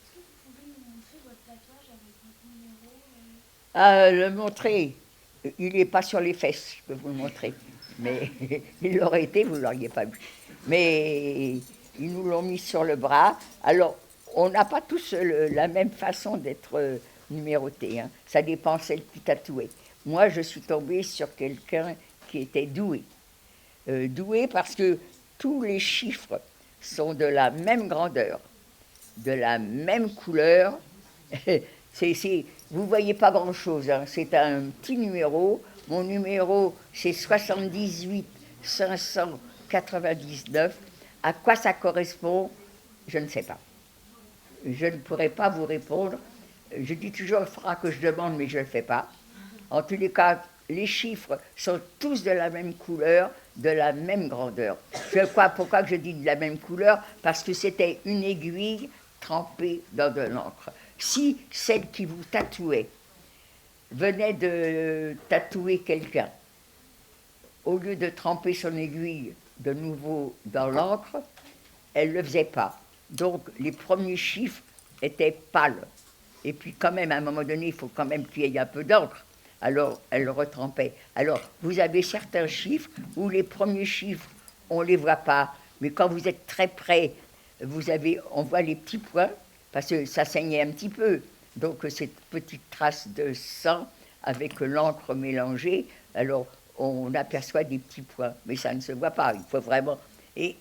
[SPEAKER 3] Est-ce que vous pouvez nous montrer votre tatouage avec votre numéro
[SPEAKER 1] Le montrer, il n'est pas sur les fesses, je peux vous le montrer. Mais il l'aurait été, vous ne l'auriez pas vu. Mais ils nous l'ont mis sur le bras. Alors, on n'a pas tous la même façon d'être numéroté. Hein. Ça dépend celle qui tatouait. Moi, je suis tombée sur quelqu'un qui était doué. Doué parce que tous les chiffres sont de la même grandeur, de la même couleur. Vous ne voyez pas grand-chose, hein. C'est un petit numéro. Mon numéro, c'est 78 599. À quoi ça correspond? Je ne sais pas. Je ne pourrais pas vous répondre. Je dis toujours, il faudra que je demande, mais je ne le fais pas. En tous les cas, les chiffres sont tous de la même couleur, de la même grandeur. Pourquoi je dis de la même couleur? Parce que c'était une aiguille trempée dans de l'encre. Si celle qui vous tatouait venait de tatouer quelqu'un, au lieu de tremper son aiguille de nouveau dans l'encre, elle ne le faisait pas. Donc les premiers chiffres étaient pâles. Et puis quand même, à un moment donné, il faut quand même qu'il y ait un peu d'encre. Alors elle le retrempait. Alors vous avez certains chiffres où les premiers chiffres, on ne les voit pas. Mais quand vous êtes très près, on voit les petits points, parce que ça saignait un petit peu. Donc cette petite trace de sang avec l'encre mélangée, alors on aperçoit des petits points, mais ça ne se voit pas, il faut vraiment... Et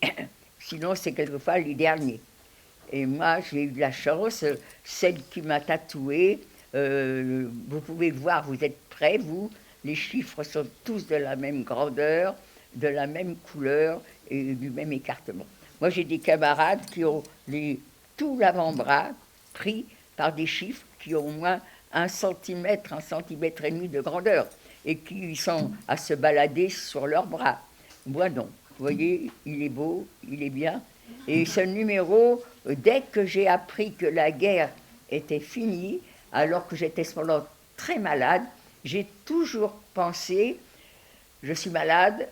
[SPEAKER 1] sinon, c'est quelquefois les derniers. Et moi, j'ai eu de la chance, celle qui m'a tatouée, vous pouvez voir, vous êtes près, vous, les chiffres sont tous de la même grandeur, de la même couleur et du même écartement. Moi, j'ai des camarades qui ont tout l'avant-bras pris par des chiffres qui ont au moins 1 centimètre, 1,5 centimètre de grandeur, et qui sont à se balader sur leurs bras. Moi non. Vous voyez, il est beau, il est bien. Et ce numéro, dès que j'ai appris que la guerre était finie, alors que j'étais cependant très malade, j'ai toujours pensé, je suis malade,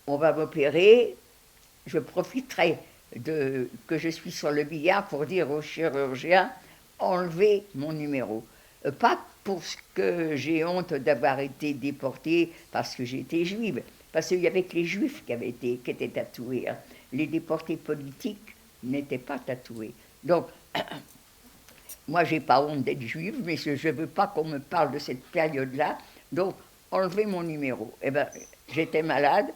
[SPEAKER 1] on va m'opérer, je profiterai que je suis sur le billard pour dire au chirurgien, enlevez mon numéro. Pas parce que j'ai honte d'avoir été déportée parce que j'étais juive, parce qu'il y avait que les juifs qui étaient tatoués. Hein. Les déportés politiques n'étaient pas tatoués. Donc, moi, je n'ai pas honte d'être juive, mais je ne veux pas qu'on me parle de cette période-là. Donc, enlevez mon numéro. Eh bien, j'étais malade,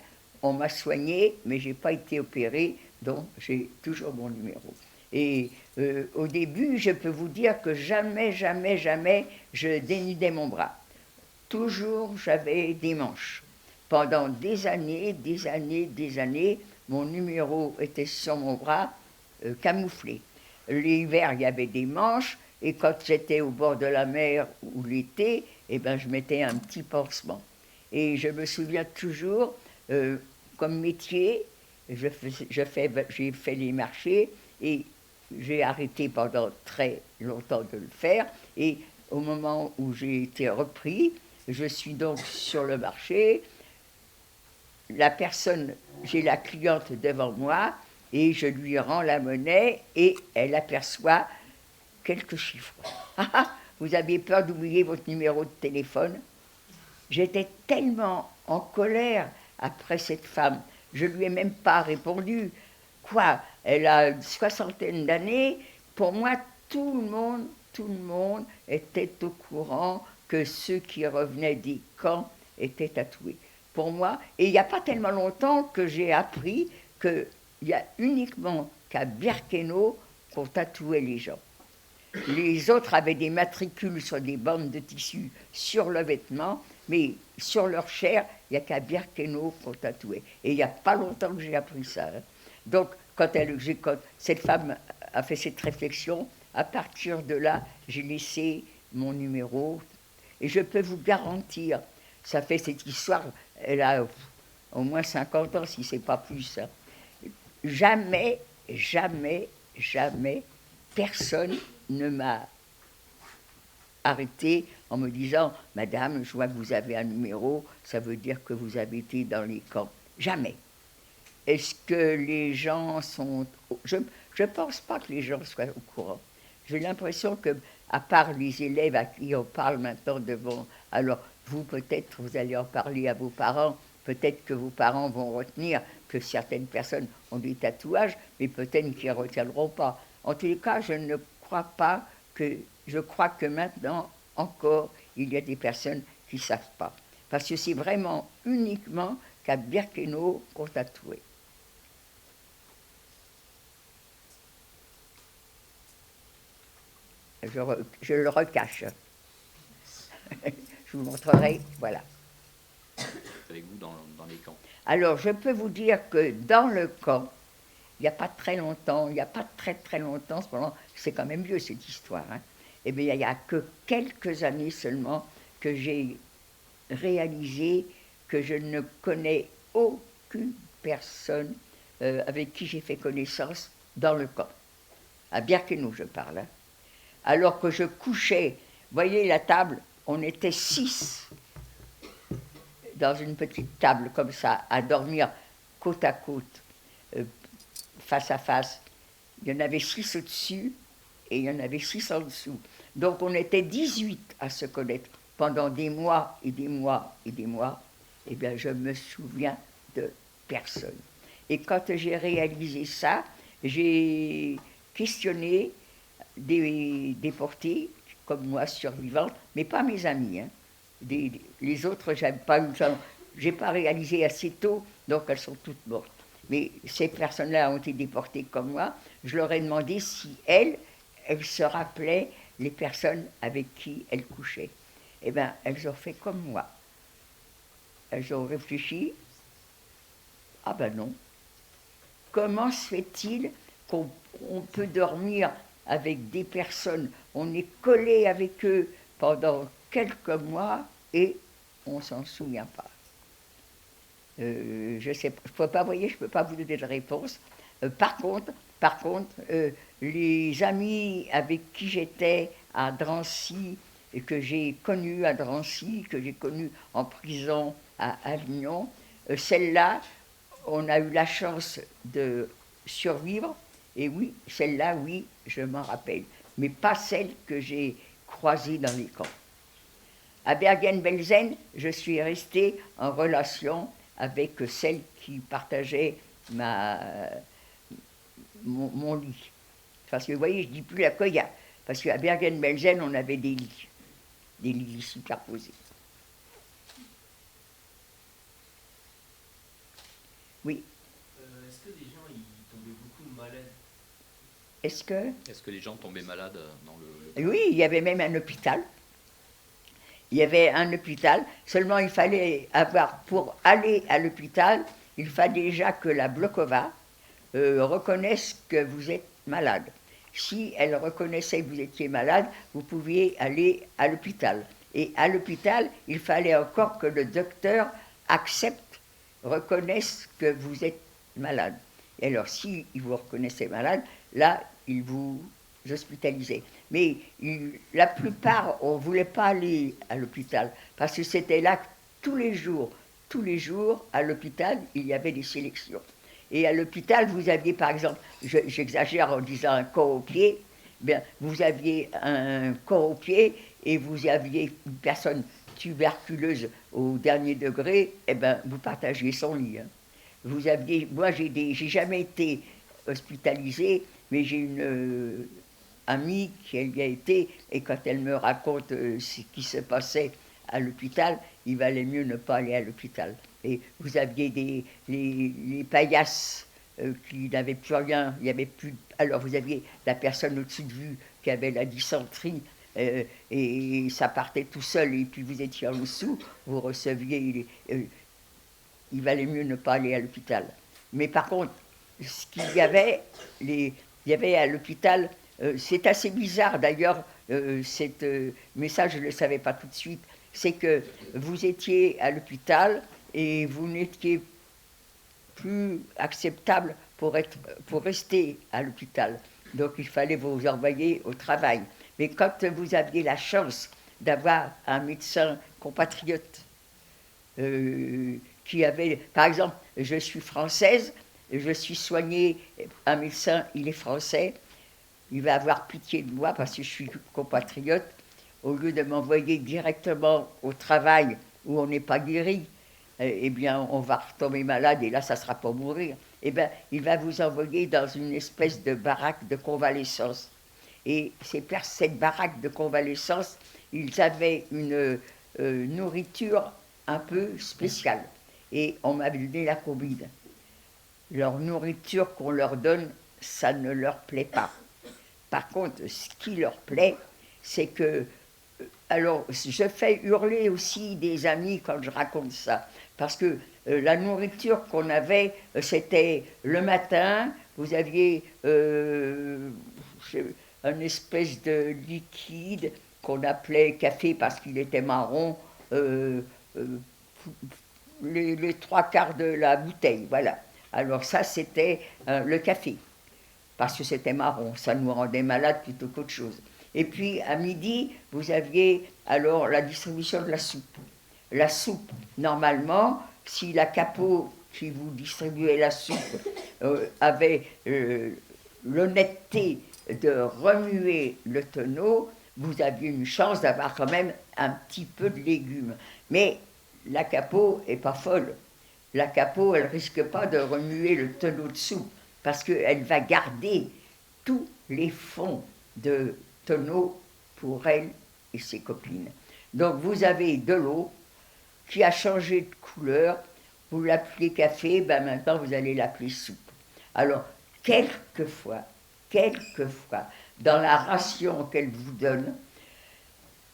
[SPEAKER 1] on m'a soignée, mais je n'ai pas été opérée, donc j'ai toujours mon numéro. Et au début, je peux vous dire que jamais, jamais, jamais, je dénudais mon bras. Toujours, j'avais des manches. Pendant des années, mon numéro était sur mon bras, camouflé. L'hiver, il y avait des manches, et quand j'étais au bord de la mer ou l'été, eh ben, je mettais un petit pansement. Et je me souviens toujours, comme métier, j'ai fait les marchés, et j'ai arrêté pendant très longtemps de le faire, et au moment où j'ai été repris, je suis donc sur le marché, j'ai la cliente devant moi, et je lui rends la monnaie, et elle aperçoit quelques chiffres. Ah, vous avez peur d'oublier votre numéro de téléphone? J'étais tellement en colère après cette femme, je ne lui ai même pas répondu. Quoi? Elle a une 60aine d'années. Pour moi, tout le monde était au courant que ceux qui revenaient des camps étaient tatoués. Pour moi, et il n'y a pas tellement longtemps que j'ai appris qu'il y a uniquement qu'à Birkenau qu'on tatouait les gens. Les autres avaient des matricules sur des bandes de tissu sur le vêtement, mais sur leur chair, il n'y a qu'à Birkenau qu'on tatouait. Et il n'y a pas longtemps que j'ai appris ça. Hein. Donc, quand cette femme a fait cette réflexion, à partir de là, j'ai laissé mon numéro. Et je peux vous garantir, ça fait cette histoire, elle a au moins 50 ans, si ce n'est pas plus. Hein. Jamais, jamais, jamais, personne ne m'a arrêté en me disant « Madame, je vois que vous avez un numéro, ça veut dire que vous avez été dans les camps. » Jamais. Est-ce que les gens sont... Je ne pense pas que les gens soient au courant. J'ai l'impression que, à part les élèves à qui on parle maintenant devant... Alors, vous, peut-être, vous allez en parler à vos parents, peut-être que vos parents vont retenir que certaines personnes ont des tatouages, mais peut-être qu'ils ne retiendront pas. En tous les cas, je ne crois pas que... Je crois que maintenant, encore, il y a des personnes qui ne savent pas. Parce que c'est vraiment uniquement qu'à Birkenau qu'on tatouait. Je le recache. Je vous montrerai, voilà.
[SPEAKER 2] Avec vous dans les camps.
[SPEAKER 1] Alors, je peux vous dire que dans le camp, il n'y a pas très longtemps, c'est quand même vieux cette histoire, hein, eh bien, il n'y a que quelques années seulement que j'ai réalisé que je ne connais aucune personne avec qui j'ai fait connaissance dans le camp. À Birkenau, je parle. Hein. Alors que je couchais, voyez la table, on était 6 dans une petite table comme ça, à dormir côte à côte, face à face. Il y en avait 6 au-dessus et il y en avait 6 en dessous. Donc on était 18 à se connaître pendant des mois et des mois et des mois. Eh bien, je me souviens de personne. Et quand j'ai réalisé ça, j'ai questionné des déportés, comme moi, survivantes, mais pas mes amis. Hein. Les autres, j'ai pas réalisé assez tôt, donc elles sont toutes mortes. Mais ces personnes-là ont été déportées comme moi. Je leur ai demandé si elles se rappelaient les personnes avec qui elles couchaient. Eh bien, elles ont fait comme moi. Elles ont réfléchi. Ah ben non. Comment se fait-il qu'on peut dormir avec des personnes, on est collé avec eux pendant quelques mois et on ne s'en souvient pas. Je sais, je peux pas, voyez, je ne peux pas vous donner de réponse. Par contre, les amis avec qui j'étais à Drancy, et que j'ai connus à Drancy, que j'ai connus en prison à Avignon, celle-là, on a eu la chance de survivre. Et oui, celle-là, oui, je m'en rappelle. Mais pas celle que j'ai croisée dans les camps. À Bergen-Belsen, je suis restée en relation avec celle qui partageait mon lit. Parce que, vous voyez, je ne dis plus la Koya. Parce qu'à Bergen-Belsen, on avait des lits superposés. Oui.
[SPEAKER 5] Est-ce que les gens ils tombaient beaucoup malades?
[SPEAKER 1] Est-ce que
[SPEAKER 2] les gens tombaient malades dans le...
[SPEAKER 1] Oui, il y avait même un hôpital. Il y avait un hôpital, seulement il fallait avoir, pour aller à l'hôpital, il fallait déjà que la Blokova reconnaisse que vous êtes malade. Si elle reconnaissait que vous étiez malade, vous pouviez aller à l'hôpital. Et à l'hôpital, il fallait encore que le docteur accepte, reconnaisse que vous êtes malade. Et alors, si il vous reconnaissait malade, là, il vous hospitalisait. Mais la plupart, on ne voulait pas aller à l'hôpital, parce que c'était là que tous les jours, à l'hôpital, il y avait des sélections. Et à l'hôpital, vous aviez, par exemple, j'exagère en disant un corps au pied, bien, vous aviez un corps au pied et vous aviez une personne tuberculeuse au dernier degré, eh bien, vous partagiez son lit. Hein. Vous aviez, moi, j'ai jamais été hospitalisée, mais j'ai une amie qui y a été, et quand elle me raconte ce qui se passait à l'hôpital, il valait mieux ne pas aller à l'hôpital. Et vous aviez les paillasses qui n'avaient plus rien, il y avait plus. Alors vous aviez la personne au-dessus de vous qui avait la dysenterie, et ça partait tout seul, et puis vous étiez en dessous, vous receviez. Il valait mieux ne pas aller à l'hôpital. Mais par contre, ce qu'il y avait, il y avait à l'hôpital, c'est assez bizarre d'ailleurs, mais ça je ne le savais pas tout de suite, c'est que vous étiez à l'hôpital et vous n'étiez plus acceptable pour rester à l'hôpital. Donc il fallait vous envoyer au travail. Mais quand vous aviez la chance d'avoir un médecin compatriote qui avait, par exemple, je suis française, je suis soignée, un médecin, il est français, il va avoir pitié de moi parce que je suis compatriote, au lieu de m'envoyer directement au travail où on n'est pas guéri, eh bien, on va retomber malade et là, ça ne sera pas mourir. Eh bien, il va vous envoyer dans une espèce de baraque de convalescence. Et cette baraque de convalescence, ils avaient une nourriture un peu spéciale. Et on m'a donné la Covid. Leur nourriture qu'on leur donne, ça ne leur plaît pas. Par contre, ce qui leur plaît, c'est que... Alors, je fais hurler aussi des amis quand je raconte ça. Parce que la nourriture qu'on avait, c'était le matin, vous aviez un espèce de liquide qu'on appelait café parce qu'il était marron, les trois quarts de la bouteille, voilà. Alors ça, c'était le café, parce que c'était marron, ça nous rendait malades plutôt qu'autre chose. Et puis, à midi, vous aviez alors la distribution de la soupe. La soupe, normalement, si la capo qui vous distribuait la soupe avait l'honnêteté de remuer le tonneau, vous aviez une chance d'avoir quand même un petit peu de légumes. Mais la capo n'est pas folle. La capo, elle ne risque pas de remuer le tonneau de soupe, parce qu'elle va garder tous les fonds de tonneau pour elle et ses copines. Donc vous avez de l'eau qui a changé de couleur, vous l'appelez café, ben maintenant vous allez l'appeler soupe. Alors, quelquefois, dans la ration qu'elle vous donne,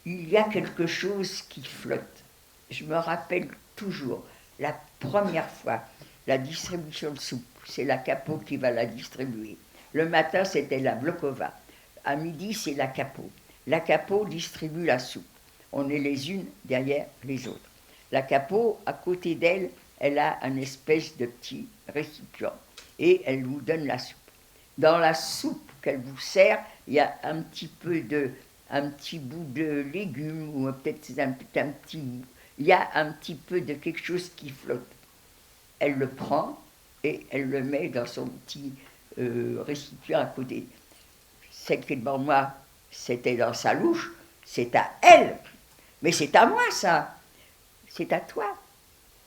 [SPEAKER 1] il y a quelque chose qui flotte. Je me rappelle toujours, la première fois, la distribution de soupe, c'est la capo qui va la distribuer. Le matin, c'était la Vlhkova. À midi, c'est la capo. La capo distribue la soupe. On est les unes derrière les autres. La capo, à côté d'elle, elle a un espèce de petit récipient et elle vous donne la soupe. Dans la soupe qu'elle vous sert, il y a un petit bout de légumes ou peut-être il y a un petit peu de quelque chose qui flotte. Elle le prend et elle le met dans son petit récipient à côté. Celle qui est devant moi, c'était dans sa louche, c'est à elle. Mais c'est à moi, ça. C'est à toi.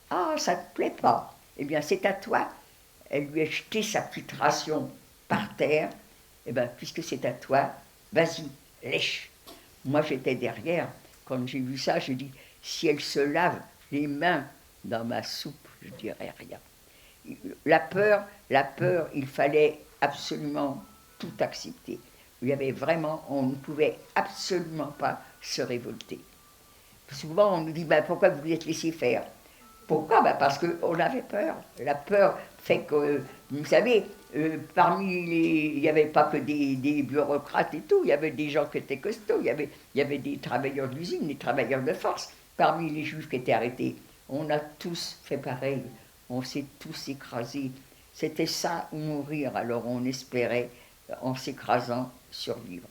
[SPEAKER 1] Ah, ça ne te plaît pas. Eh bien, c'est à toi. Elle lui a jeté sa petite ration par terre. Eh bien, puisque c'est à toi, vas-y, lèche. Moi, j'étais derrière. Quand j'ai vu ça, j'ai dit, si elle se lave les mains dans ma soupe, je ne dirais rien. La peur, il fallait absolument tout accepter. Il y avait vraiment, on ne pouvait absolument pas se révolter. Souvent, on nous dit, ben, pourquoi vous vous êtes laissé faire? Pourquoi? Ben, parce qu'on avait peur. La peur fait que, vous savez, il n'y avait pas que des bureaucrates et tout, il y avait des gens qui étaient costauds, il y avait des travailleurs d'usine, des travailleurs de force. Parmi les juifs qui étaient arrêtés, on a tous fait pareil, on s'est tous écrasés. C'était ça ou mourir, alors on espérait, en s'écrasant, survivre.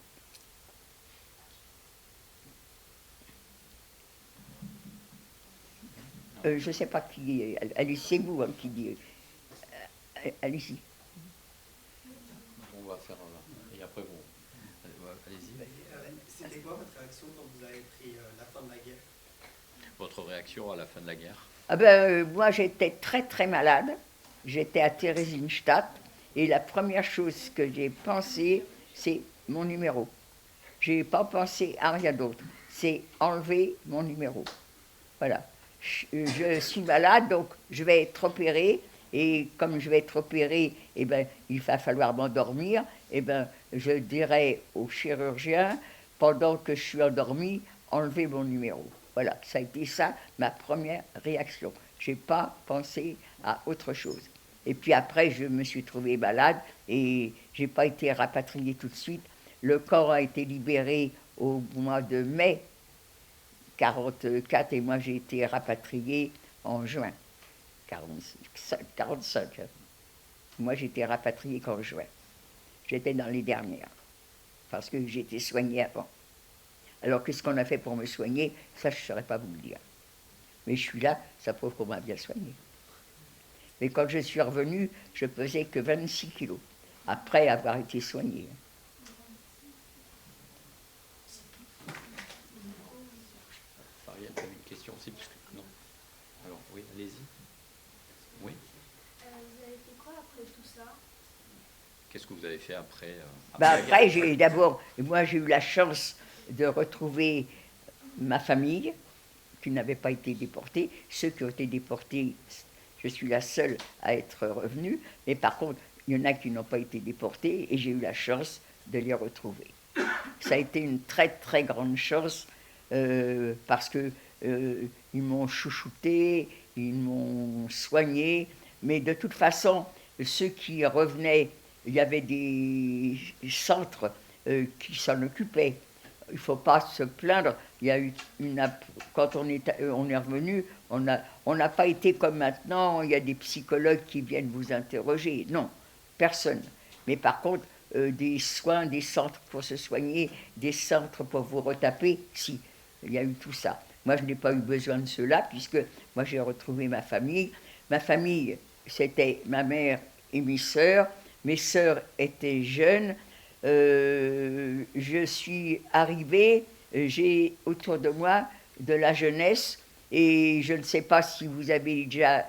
[SPEAKER 1] Je ne sais pas qui. Allez, c'est vous qui dit. Allez-y.
[SPEAKER 2] On va faire. Et après, allez-y.
[SPEAKER 5] C'était quoi votre réaction quand vous avez appris la fin de la guerre?
[SPEAKER 2] Votre réaction à la fin de la guerre?
[SPEAKER 1] Ah ben, moi, j'étais très, très malade. J'étais à Theresienstadt. Et la première chose que j'ai pensé, c'est mon numéro. Je n'ai pas pensé à rien d'autre. C'est enlever mon numéro. Voilà. Je suis malade, donc je vais être opérée. Et comme je vais être opérée, eh ben, il va falloir m'endormir. Eh ben, je dirai au chirurgien, pendant que je suis endormie, enlever mon numéro. Voilà, ça a été ça, ma première réaction. Je n'ai pas pensé à autre chose. Et puis après, je me suis trouvée malade et je n'ai pas été rapatriée tout de suite. Le corps a été libéré au mois de mai 1944 et moi j'ai été rapatriée en juin 45. Hein. Moi, j'étais rapatriée qu'en juin. J'étais dans les dernières, parce que j'étais soignée avant. Alors, qu'est-ce qu'on a fait pour me soigner? Ça, je ne saurais pas vous le dire. Mais je suis là, ça prouve qu'on m'a bien soignée. Mais quand je suis revenue, je pesais que 26 kilos, après avoir été soignée.
[SPEAKER 2] Ariel, tu avais une question aussi parce que... Non. Alors, oui, allez-y. Oui.
[SPEAKER 3] Vous avez fait quoi après tout ça?
[SPEAKER 2] Qu'est-ce que vous avez fait après
[SPEAKER 1] Ben
[SPEAKER 2] la
[SPEAKER 1] après,
[SPEAKER 2] guerre
[SPEAKER 1] moi j'ai eu la chance de retrouver ma famille qui n'avait pas été déportée. Ceux qui ont été déportés, je suis la seule à être revenue, mais par contre, il y en a qui n'ont pas été déportés et j'ai eu la chance de les retrouver. Ça a été une très très grande chance parce que ils m'ont chouchouté, ils m'ont soigné, mais de toute façon, ceux qui revenaient, il y avait des centres qui s'en occupaient. Il ne faut pas se plaindre. Il y a eu quand on est revenu, on n'a pas été comme maintenant. Il y a des psychologues qui viennent vous interroger. Non, personne. Mais par contre, des soins, des centres pour se soigner, des centres pour vous retaper, si, il y a eu tout ça. Moi, je n'ai pas eu besoin de cela puisque moi, j'ai retrouvé ma famille. Ma famille, c'était ma mère et mes sœurs. Mes sœurs étaient jeunes. Je suis arrivée, j'ai autour de moi de la jeunesse et je ne sais pas si vous avez déjà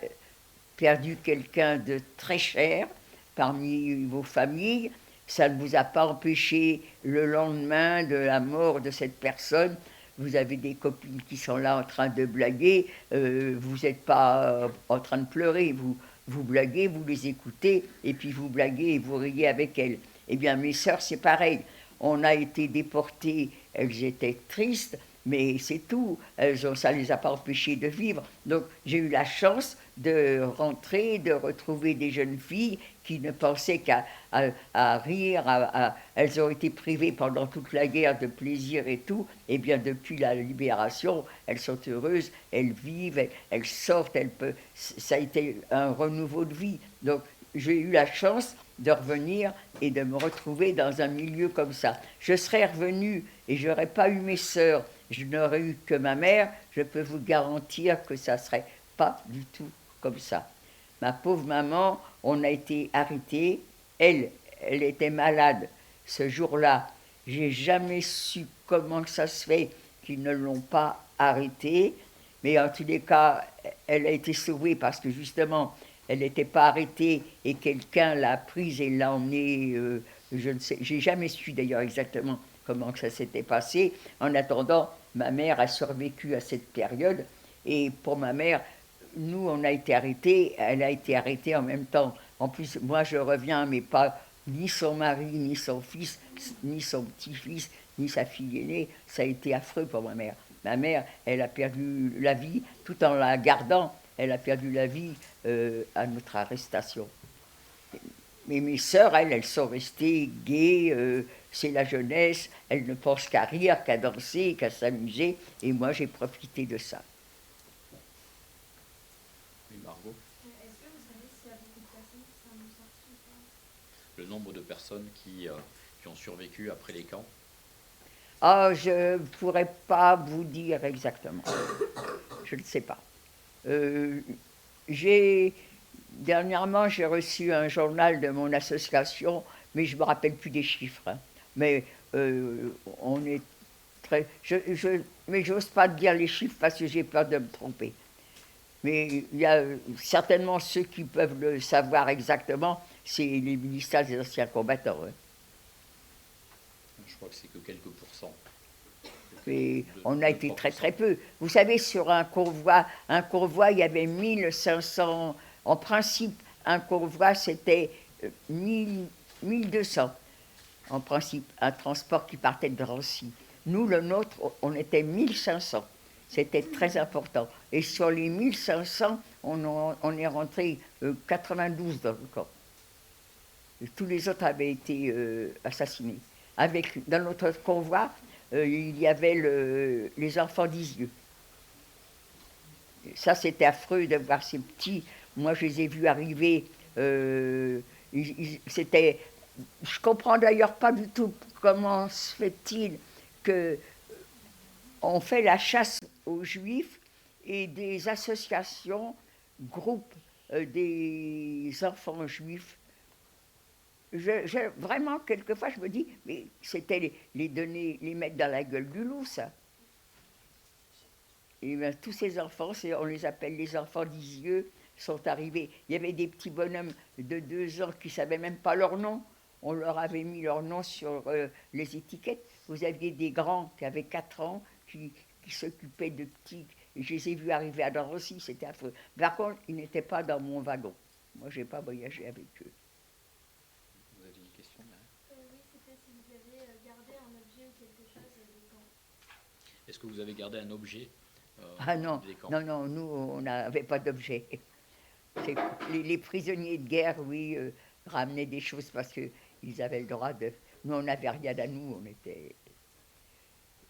[SPEAKER 1] perdu quelqu'un de très cher parmi vos familles. Ça ne vous a pas empêché le lendemain de la mort de cette personne. Vous avez des copines qui sont là en train de blaguer, vous n'êtes pas en train de pleurer, vous blaguez, vous les écoutez, et puis vous blaguez et vous riez avec elles. Eh bien, mes sœurs, c'est pareil. On a été déportés, elles étaient tristes, mais c'est tout. Ça ne les a pas empêchées de vivre. Donc, j'ai eu la chance de rentrer, de retrouver des jeunes filles qui ne pensaient qu'à rire. Elles ont été privées pendant toute la guerre de plaisir et tout. Eh bien, depuis la libération, elles sont heureuses, elles vivent, elles sortent, ça a été un renouveau de vie. Donc, j'ai eu la chance de revenir et de me retrouver dans un milieu comme ça. Je serais revenue et je n'aurais pas eu mes sœurs, je n'aurais eu que ma mère, je peux vous garantir que ça ne serait pas du tout comme ça. Ma pauvre maman, on a été arrêtés, elle était malade ce jour-là. J'ai jamais su comment ça se fait qu'ils ne l'ont pas arrêtée, mais en tous les cas, elle a été sauvée parce que justement, elle n'était pas arrêtée et quelqu'un l'a prise et l'a emmenée, je ne sais, j'ai jamais su d'ailleurs exactement comment ça s'était passé. En attendant, ma mère a survécu à cette période et pour ma mère, nous on a été arrêtés, elle a été arrêtée en même temps. En plus, moi je reviens, mais pas ni son mari, ni son fils, ni son petit-fils, ni sa fille aînée. Ça a été affreux pour ma mère. Ma mère, elle a perdu la vie tout en la gardant. Elle a perdu la vie à notre arrestation. Mais mes sœurs, elles sont restées gaies, c'est la jeunesse, elles ne pensent qu'à rire, qu'à danser, qu'à s'amuser, et moi j'ai profité de ça.
[SPEAKER 2] Oui, Margot.
[SPEAKER 3] Est-ce que vous savez s'il y a beaucoup de personnes qui s'en sont sorties ou pas?
[SPEAKER 2] Le nombre de personnes qui ont survécu après les camps?
[SPEAKER 1] Ah, je ne pourrais pas vous dire exactement. Je ne sais pas. Dernièrement, j'ai reçu un journal de mon association, mais je ne me rappelle plus des chiffres. Hein. Mais on est très... mais je n'ose pas dire les chiffres parce que j'ai peur de me tromper. Mais il y a certainement ceux qui peuvent le savoir exactement, c'est les ministères des anciens combattants. Hein.
[SPEAKER 2] Je crois que c'est que quelques pourcents.
[SPEAKER 1] Et on a été très très peu. Vous savez, sur un convoi, il y avait 1500. En principe, un convoi, c'était 1200. En principe, un transport qui partait de Drancy. Nous, le nôtre, on était 1500. C'était très important. Et sur les 1500, on est rentré 92 dans le camp. Et tous les autres avaient été assassinés. Dans notre convoi, il y avait les enfants d'Isieux. Ça, c'était affreux de voir ces petits. Moi, je les ai vus arriver. C'était. Je comprends d'ailleurs pas du tout comment se fait-il que on fait la chasse aux Juifs et des associations groupent des enfants juifs. Vraiment, quelquefois, je me dis, mais c'était les donner, les mettre dans la gueule du loup, ça. Et bien, tous ces enfants, on les appelle les enfants d'Isieux, sont arrivés. Il y avait des petits bonhommes de 2 ans qui ne savaient même pas leur nom. On leur avait mis leur nom sur les étiquettes. Vous aviez des grands qui avaient 4 ans, qui s'occupaient de petits. Et je les ai vus arriver à Drancy, c'était affreux. Par contre, ils n'étaient pas dans mon wagon. Moi, je n'ai pas voyagé avec eux.
[SPEAKER 2] Vous avez une question là?
[SPEAKER 3] Oui, c'était si vous avez gardé un objet ou quelque chose des camps.
[SPEAKER 2] Est-ce que vous avez gardé un objet
[SPEAKER 1] Ah non,
[SPEAKER 2] des camps?
[SPEAKER 1] non, nous, on n'avait pas d'objet. Les prisonniers de guerre, oui, ramenaient des choses parce qu'ils avaient le droit de... Nous, on n'avait rien à nous, on était...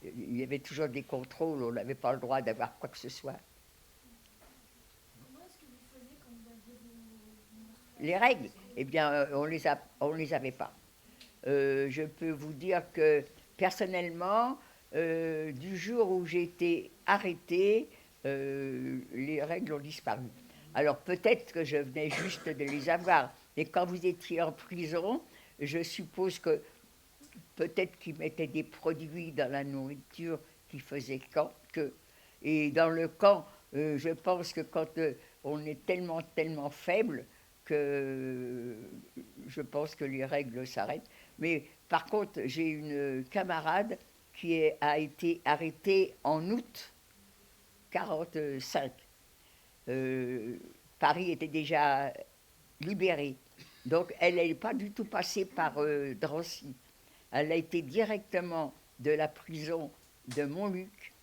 [SPEAKER 1] Il y avait toujours des contrôles, on n'avait pas le droit d'avoir quoi que ce soit.
[SPEAKER 3] Comment est-ce que vous faisiez quand vous aviez des...
[SPEAKER 1] Les règles, eh bien, on les avait pas. Je peux vous dire que, personnellement, du jour où j'ai été arrêtée, les règles ont disparu. Alors peut-être que je venais juste de les avoir, mais quand vous étiez en prison, je suppose que peut-être qu'ils mettaient des produits dans la nourriture qui faisaient que. Et dans le camp, je pense que quand on est tellement faible que je pense que les règles s'arrêtent. Mais par contre, j'ai une camarade qui a été arrêtée en août 1945. Paris était déjà libéré. Donc elle n'est pas du tout passée par Drancy. Elle a été directement de la prison de Montluc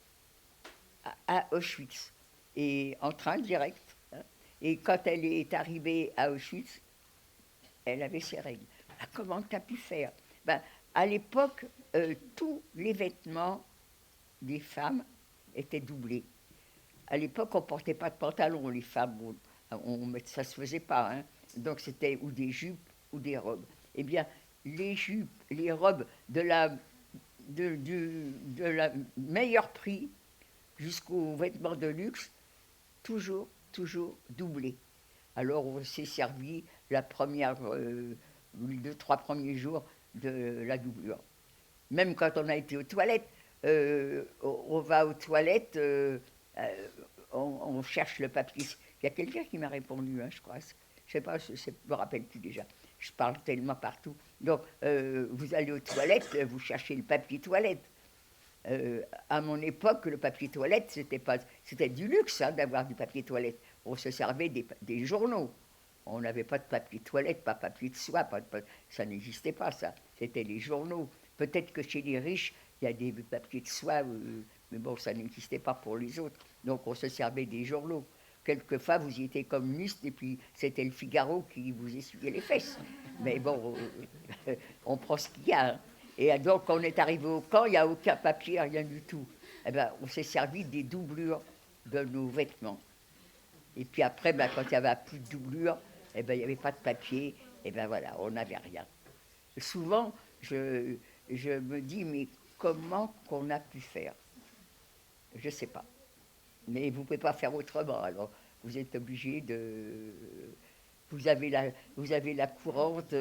[SPEAKER 1] à Auschwitz, et en train direct. Hein. Et quand elle est arrivée à Auschwitz, elle avait ses règles. Ah, comment tu as pu faire? Ben, à l'époque, tous les vêtements des femmes étaient doublés. À l'époque, on ne portait pas de pantalon, les femmes. Ça ne se faisait pas. Hein. Donc c'était ou des jupes ou des robes. Eh bien, les jupes, les robes de la meilleur prix jusqu'aux vêtements de luxe, toujours doublés. Alors on s'est servi les 2-3 premiers jours de la doublure. Même quand on a été aux toilettes, on va aux toilettes, on cherche le papier. Il y a quelqu'un qui m'a répondu, hein, je crois. Je sais pas, je ne me rappelle plus déjà. Je parle tellement partout. Donc, vous allez aux toilettes, vous cherchez le papier toilette. À mon époque, le papier toilette, c'était du luxe hein, d'avoir du papier toilette. On se servait des journaux. On n'avait pas de papier toilette, pas papier de soie, ça n'existait pas, ça. C'était les journaux. Peut-être que chez les riches, il y a des papiers de soie, mais bon, ça n'existait pas pour les autres. Donc, on se servait des journaux. Quelquefois, vous y étiez communiste et puis c'était le Figaro qui vous essuyait les fesses. Mais bon, on prend ce qu'il y a. Hein. Et donc, quand on est arrivé au camp, il n'y a aucun papier, rien du tout. Eh ben, on s'est servi des doublures de nos vêtements. Et puis après, ben, quand il n'y avait plus de doublures, eh ben, il n'y avait pas de papier. Et ben voilà, on n'avait rien. Souvent, je me dis, mais comment qu'on a pu faire? Je ne sais pas. Mais vous ne pouvez pas faire autrement. Alors, vous êtes obligé de... Vous avez la courante,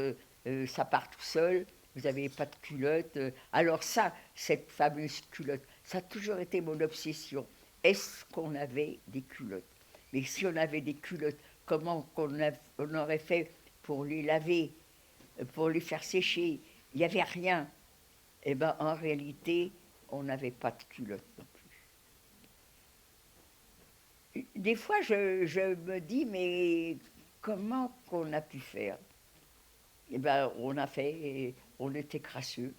[SPEAKER 1] ça part tout seul, vous n'avez pas de culotte. Alors ça, cette fameuse culotte, ça a toujours été mon obsession. Est-ce qu'on avait des culottes? Mais si on avait des culottes, comment on aurait fait pour les laver, pour les faire sécher? Il n'y avait rien. Eh bien, en réalité, on n'avait pas de culottes. Des fois, je me dis, mais comment qu'on a pu faire? Eh bien, on a fait, on était crasseux.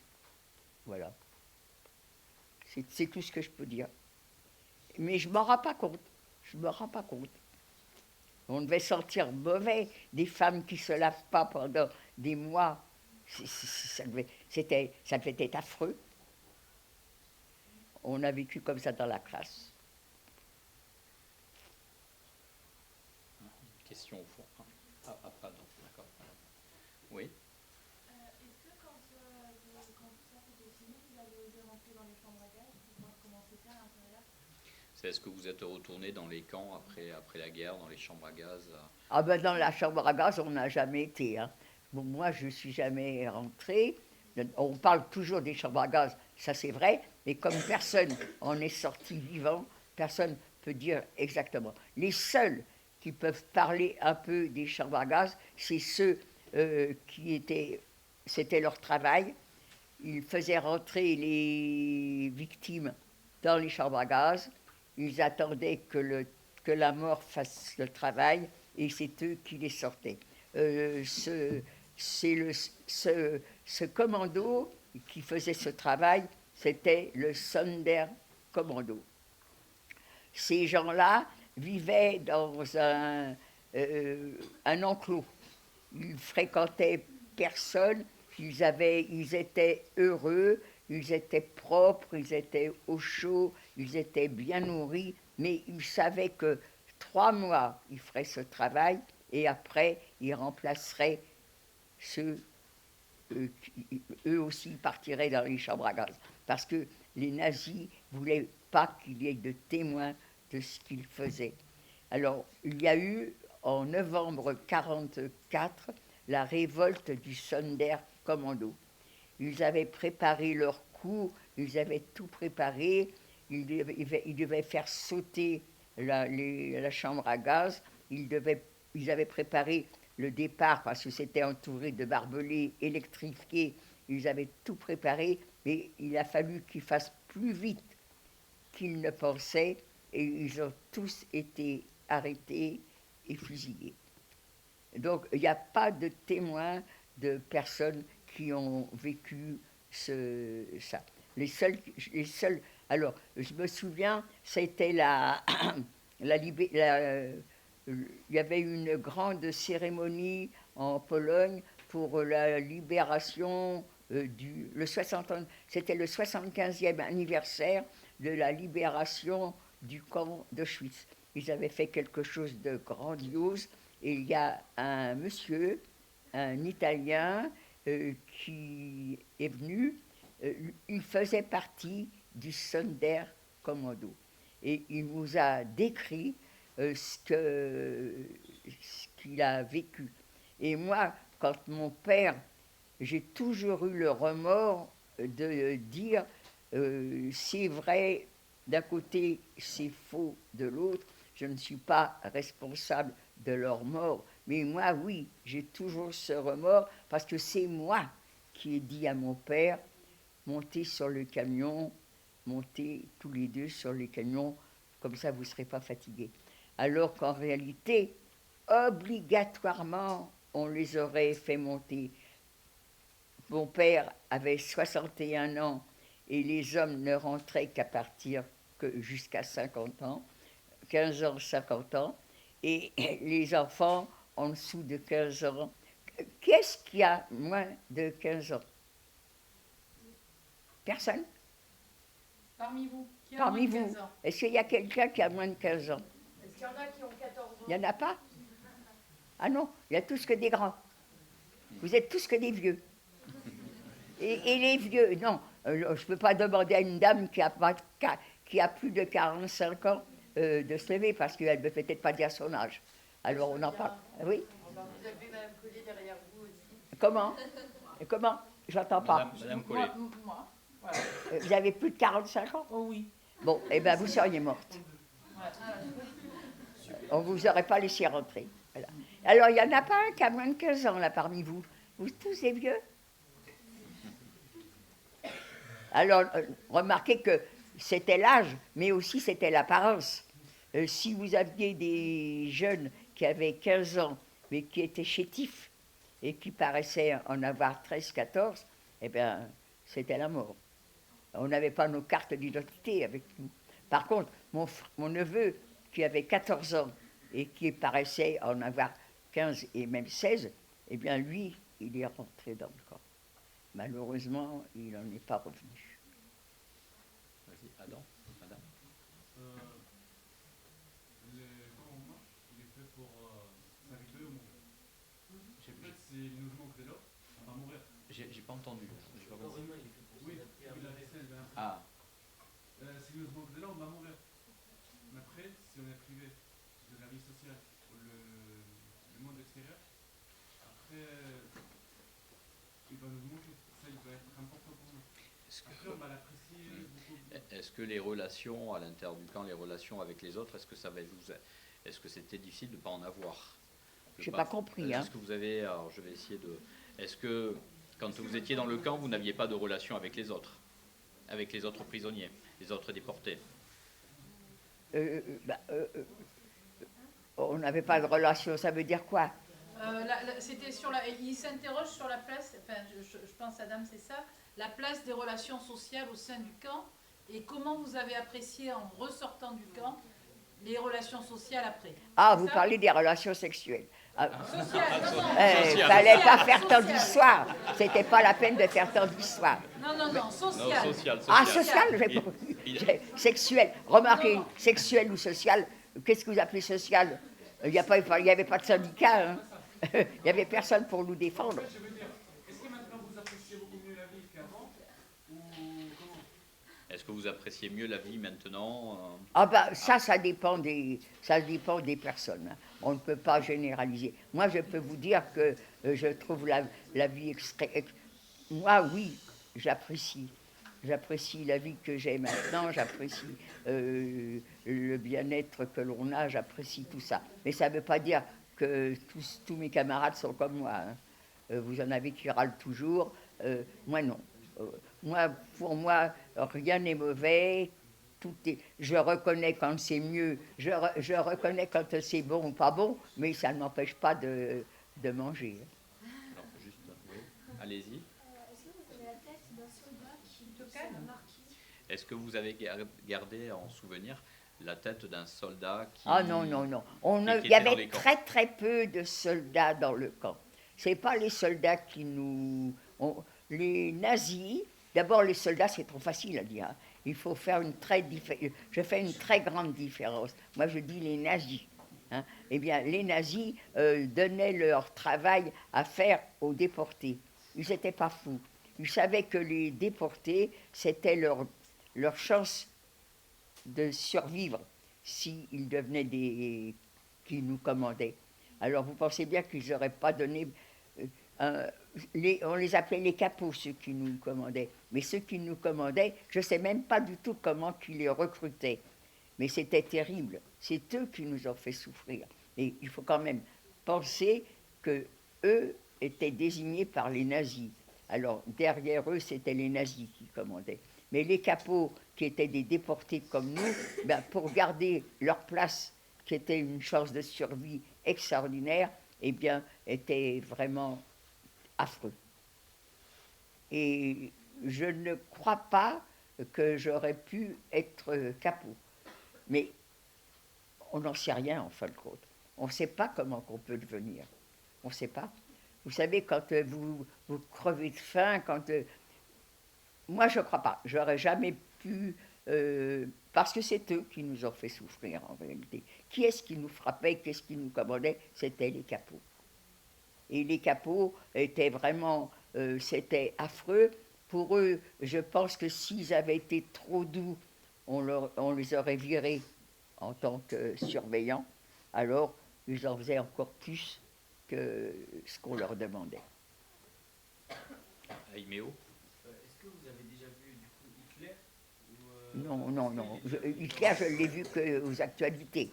[SPEAKER 1] Voilà. C'est tout ce que je peux dire. Mais je ne m'en rends pas compte. Je ne me rends pas compte. On devait sentir mauvais, des femmes qui ne se lavent pas pendant des mois. Ça devait être affreux. On a vécu comme ça dans la classe.
[SPEAKER 2] question au fond. Ah, après, non, d'accord. Oui.
[SPEAKER 3] Est-ce que quand tout ça s'était fini, vous avez osé rentrer dans les chambres à gaz pour voir comment c'était à l'intérieur?
[SPEAKER 2] Est-ce que vous êtes retourné dans les camps après la guerre, dans les chambres à gaz
[SPEAKER 1] Ah ben dans la chambre à gaz, on n'a jamais été. Hein. Bon, moi, je ne suis jamais rentrée. On parle toujours des chambres à gaz, ça c'est vrai, mais comme personne en est sorti vivant, personne ne peut dire exactement. Les seuls qui peuvent parler un peu des chambres à gaz, c'est ceux c'était leur travail. Ils faisaient rentrer les victimes dans les chambres à gaz. Ils attendaient que la mort fasse le travail et c'est eux qui les sortaient. Ce commando qui faisait ce travail, c'était le Sonderkommando. Ces gens-là vivaient dans un enclos. Ils fréquentaient personne, ils étaient heureux, ils étaient propres, ils étaient au chaud, ils étaient bien nourris, mais ils savaient que 3 mois, ils feraient ce travail et après, ils remplaceraient ceux, eux aussi partiraient dans les chambres à gaz. Parce que les nazis ne voulaient pas qu'il y ait de témoins de ce qu'ils faisaient. Alors, il y a eu, en novembre 1944, la révolte du Sonderkommando. Ils avaient préparé leur coup, ils avaient tout préparé, ils devaient faire sauter la chambre à gaz, ils avaient préparé le départ parce que c'était entouré de barbelés électrifiés, ils avaient tout préparé, mais il a fallu qu'ils fassent plus vite qu'ils ne pensaient et ils ont tous été arrêtés et fusillés. Donc il n'y a pas de témoins de personnes qui ont vécu ça. Les seuls, alors je me souviens, c'était il y avait une grande cérémonie en Pologne pour la libération c'était le 75e anniversaire de la libération du camp d'Auschwitz. Ils avaient fait quelque chose de grandiose et il y a un monsieur, un Italien, qui est venu, il faisait partie du Sonderkommando. Et il nous a décrit ce qu'il a vécu. Et moi, quand mon père, j'ai toujours eu le remords de dire c'est vrai d'un côté, c'est faux de l'autre. Je ne suis pas responsable de leur mort. Mais moi, oui, j'ai toujours ce remords parce que c'est moi qui ai dit à mon père, montez sur le camion, montez tous les deux sur le camion, comme ça vous ne serez pas fatigués. Alors qu'en réalité, obligatoirement, on les aurait fait monter. Mon père avait 61 ans et les hommes ne rentraient qu'à partir que jusqu'à 50 ans, 15 ans, 50 ans, et les enfants en dessous de 15 ans. Qu'est-ce qui a moins de 15 ans? Personne?
[SPEAKER 6] Parmi vous, qui a
[SPEAKER 1] Parmi
[SPEAKER 6] moins de
[SPEAKER 1] vous,
[SPEAKER 6] 15 ans?
[SPEAKER 1] est-ce qu'il y a quelqu'un qui a moins de 15 ans?
[SPEAKER 6] Est-ce qu'il y en a qui ont 14 ans?
[SPEAKER 1] Il n'y en a pas? Ah non, il y a tous que des grands. Vous êtes tous que des vieux. Et les vieux, non, je ne peux pas demander à une dame qui a plus de 45 ans de se lever parce qu'elle ne peut peut-être pas dire son âge. Alors on en parle. Oui?
[SPEAKER 6] Vous avez Mme Collet derrière vous aussi.
[SPEAKER 1] Comment? Comment? J'entends pas.
[SPEAKER 2] Madame Collet.
[SPEAKER 6] Moi, voilà.
[SPEAKER 1] Vous avez plus de 45 ans?
[SPEAKER 6] Oh oui.
[SPEAKER 1] Bon, eh bien vous seriez morte. On ne vous aurait pas laissé rentrer. Voilà. Alors il n'y en a pas un qui a moins de 15 ans là parmi vous. Vous tous des vieux? Alors, remarquez que c'était l'âge, mais aussi c'était l'apparence. Si vous aviez des jeunes qui avaient 15 ans, mais qui étaient chétifs, et qui paraissaient en avoir 13, 14, eh bien, c'était la mort. On n'avait pas nos cartes d'identité avec nous. Par contre, mon neveu, qui avait 14 ans, et qui paraissait en avoir 15 et même 16, eh bien, lui, il est rentré dans le camp. Malheureusement, il n'en est pas revenu.
[SPEAKER 2] Vas-y, Adam, madame.
[SPEAKER 4] Le camp en marche, il est fait pour 5 s'il nous manque de l'eau, on va mourir.
[SPEAKER 2] J'ai pas entendu. J'ai pas compris.
[SPEAKER 4] Oui, la vaisselle, ben,
[SPEAKER 2] Ah,
[SPEAKER 4] s'il nous manque de l'eau, on va mourir. Mais après, si on est privé de la vie sociale ou le monde extérieur, après, il va nous manquer. Ça, il va être important pour nous.
[SPEAKER 2] est-ce que,
[SPEAKER 4] Après, on va l'apprécier beaucoup.
[SPEAKER 2] est-ce que les relations à l'intérieur du camp, les relations avec les autres, est-ce que c'était difficile de ne pas en avoir?
[SPEAKER 1] J'ai pas compris, hein.
[SPEAKER 2] Est-ce que vous avez, alors je vais essayer de, est-ce que quand vous étiez dans le camp, vous n'aviez pas de relation avec les autres prisonniers, les autres déportés?
[SPEAKER 1] On n'avait pas de relation, ça veut dire quoi?
[SPEAKER 7] C'était il s'interroge sur la place, enfin je pense Adam c'est ça, la place des relations sociales au sein du camp et comment vous avez apprécié en ressortant du camp les relations sociales après.
[SPEAKER 1] Ah,
[SPEAKER 7] C'est
[SPEAKER 1] vous
[SPEAKER 7] ça
[SPEAKER 1] parlez des relations sexuelles.
[SPEAKER 7] Sociales, non, non.
[SPEAKER 1] Il fallait pas faire tant d'histoire. C'était pas la peine de faire tant d'histoire.
[SPEAKER 7] Non, sociales.
[SPEAKER 2] Non, social.
[SPEAKER 1] Ah, social, sexuel. Remarquez,
[SPEAKER 7] Non.
[SPEAKER 1] sexuel ou social, qu'est-ce que vous appelez social? Il n'y avait pas de syndicat. Hein. Il n'y avait personne pour nous défendre.
[SPEAKER 4] Je veux dire, est-ce que maintenant vous appréciez beaucoup mieux la vie qu'avant ou comment?
[SPEAKER 2] Est-ce que vous appréciez mieux la vie maintenant?
[SPEAKER 1] Ah ben ça dépend des personnes. Hein. On ne peut pas généraliser. Moi, je peux vous dire que je trouve la vie moi, oui, j'apprécie. J'apprécie la vie que j'ai maintenant, j'apprécie le bien-être que l'on a, j'apprécie tout ça. Mais ça ne veut pas dire que tous mes camarades sont comme moi. Hein. Vous en avez qui râlent toujours. Moi, non. Pour moi, rien n'est mauvais. Je reconnais quand c'est mieux, je reconnais quand c'est bon ou pas bon, mais ça ne m'empêche pas de manger.
[SPEAKER 2] Alors, juste, oui. Allez-y.
[SPEAKER 3] Est-ce que vous avez la tête d'un soldat qui
[SPEAKER 7] Te
[SPEAKER 3] vous
[SPEAKER 7] calme.
[SPEAKER 3] a marqué?
[SPEAKER 2] Est-ce que vous avez gardé en souvenir la tête d'un soldat qui...
[SPEAKER 1] Ah non.
[SPEAKER 2] qui
[SPEAKER 1] Il
[SPEAKER 2] était
[SPEAKER 1] y
[SPEAKER 2] dans les
[SPEAKER 1] avait
[SPEAKER 2] camps.
[SPEAKER 1] très peu de soldats dans le camp. Ce n'est pas les soldats qui nous... les nazis, d'abord les soldats c'est trop facile à dire. Hein. Il faut faire je fais une très grande différence. Moi je dis les nazis. Hein. Eh bien les nazis donnaient leur travail à faire aux déportés. Ils n'étaient pas fous. Ils savaient que les déportés, c'était leur chance de survivre s'ils devenaient qui nous commandaient. Alors vous pensez bien qu'ils n'auraient pas donné... on les appelait les capots, ceux qui nous commandaient. Mais ceux qui nous commandaient, je ne sais même pas du tout comment ils les recrutaient. Mais c'était terrible. C'est eux qui nous ont fait souffrir. Et il faut quand même penser qu'eux étaient désignés par les nazis. Alors derrière eux, c'était les nazis qui commandaient. Mais les capots, qui étaient des déportés comme nous, ben, pour garder leur place, qui était une chance de survie extraordinaire, eh bien, étaient vraiment affreux. Et je ne crois pas que j'aurais pu être capot. Mais on n'en sait rien en fin de compte. On ne sait pas comment on peut devenir. On ne sait pas. Vous savez, quand vous crevez de faim, moi, je ne crois pas. J'aurais jamais pu... parce que c'est eux qui nous ont fait souffrir, en réalité. Qui est-ce qui nous frappait, qui est-ce qui nous commandait? C'était les capots. Et les capots étaient vraiment... c'était affreux. Pour eux, je pense que s'ils avaient été trop doux, on les aurait virés en tant que surveillants. Alors, ils en faisaient encore plus que ce qu'on leur demandait.
[SPEAKER 2] Aiméo.
[SPEAKER 5] Est-ce que vous avez déjà vu du coup Hitler
[SPEAKER 1] Non. Hitler, je l'ai vu qu'aux actualités.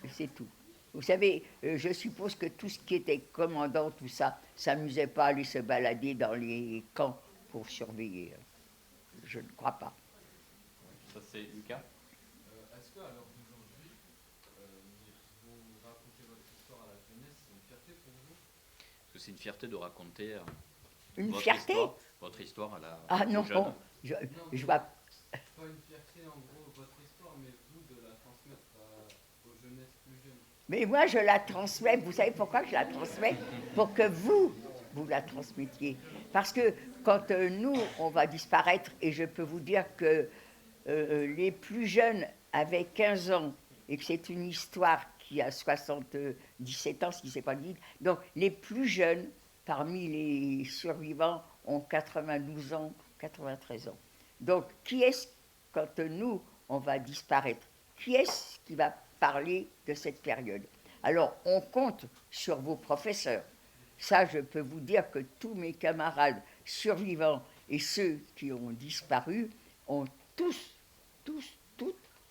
[SPEAKER 1] C'est tout. Vous savez, je suppose que tout ce qui était commandant, tout ça, s'amusait pas à aller se balader dans les camps pour surveiller. Je ne crois pas.
[SPEAKER 2] Ça, c'est Lucas.
[SPEAKER 8] Est-ce qu'à l'heure d'aujourd'hui, vous racontez votre histoire à la jeunesse, c'est une fierté pour vous?
[SPEAKER 2] Est-ce que c'est une fierté de raconter
[SPEAKER 1] Une fierté?
[SPEAKER 2] Votre histoire à la
[SPEAKER 1] Ah non,
[SPEAKER 2] aux jeunes?
[SPEAKER 1] je vois.
[SPEAKER 8] Pas une fierté en gros, votre histoire, mais vous de la transmettre aux jeunesses plus jeunes.
[SPEAKER 1] Mais moi, je la transmets. Vous savez pourquoi je la transmets? Pour que vous la transmettiez. Parce que quand nous, on va disparaître, et je peux vous dire que les plus jeunes avaient 15 ans, et que c'est une histoire qui a 77 ans, si ce n'est pas dit. Donc les plus jeunes parmi les survivants ont 92 ans, 93 ans. Donc qui est-ce, quand nous, on va disparaître, qui est-ce qui va parler de cette période? Alors on compte sur vos professeurs. Ça, je peux vous dire que tous mes camarades survivants et ceux qui ont disparu ont toutes,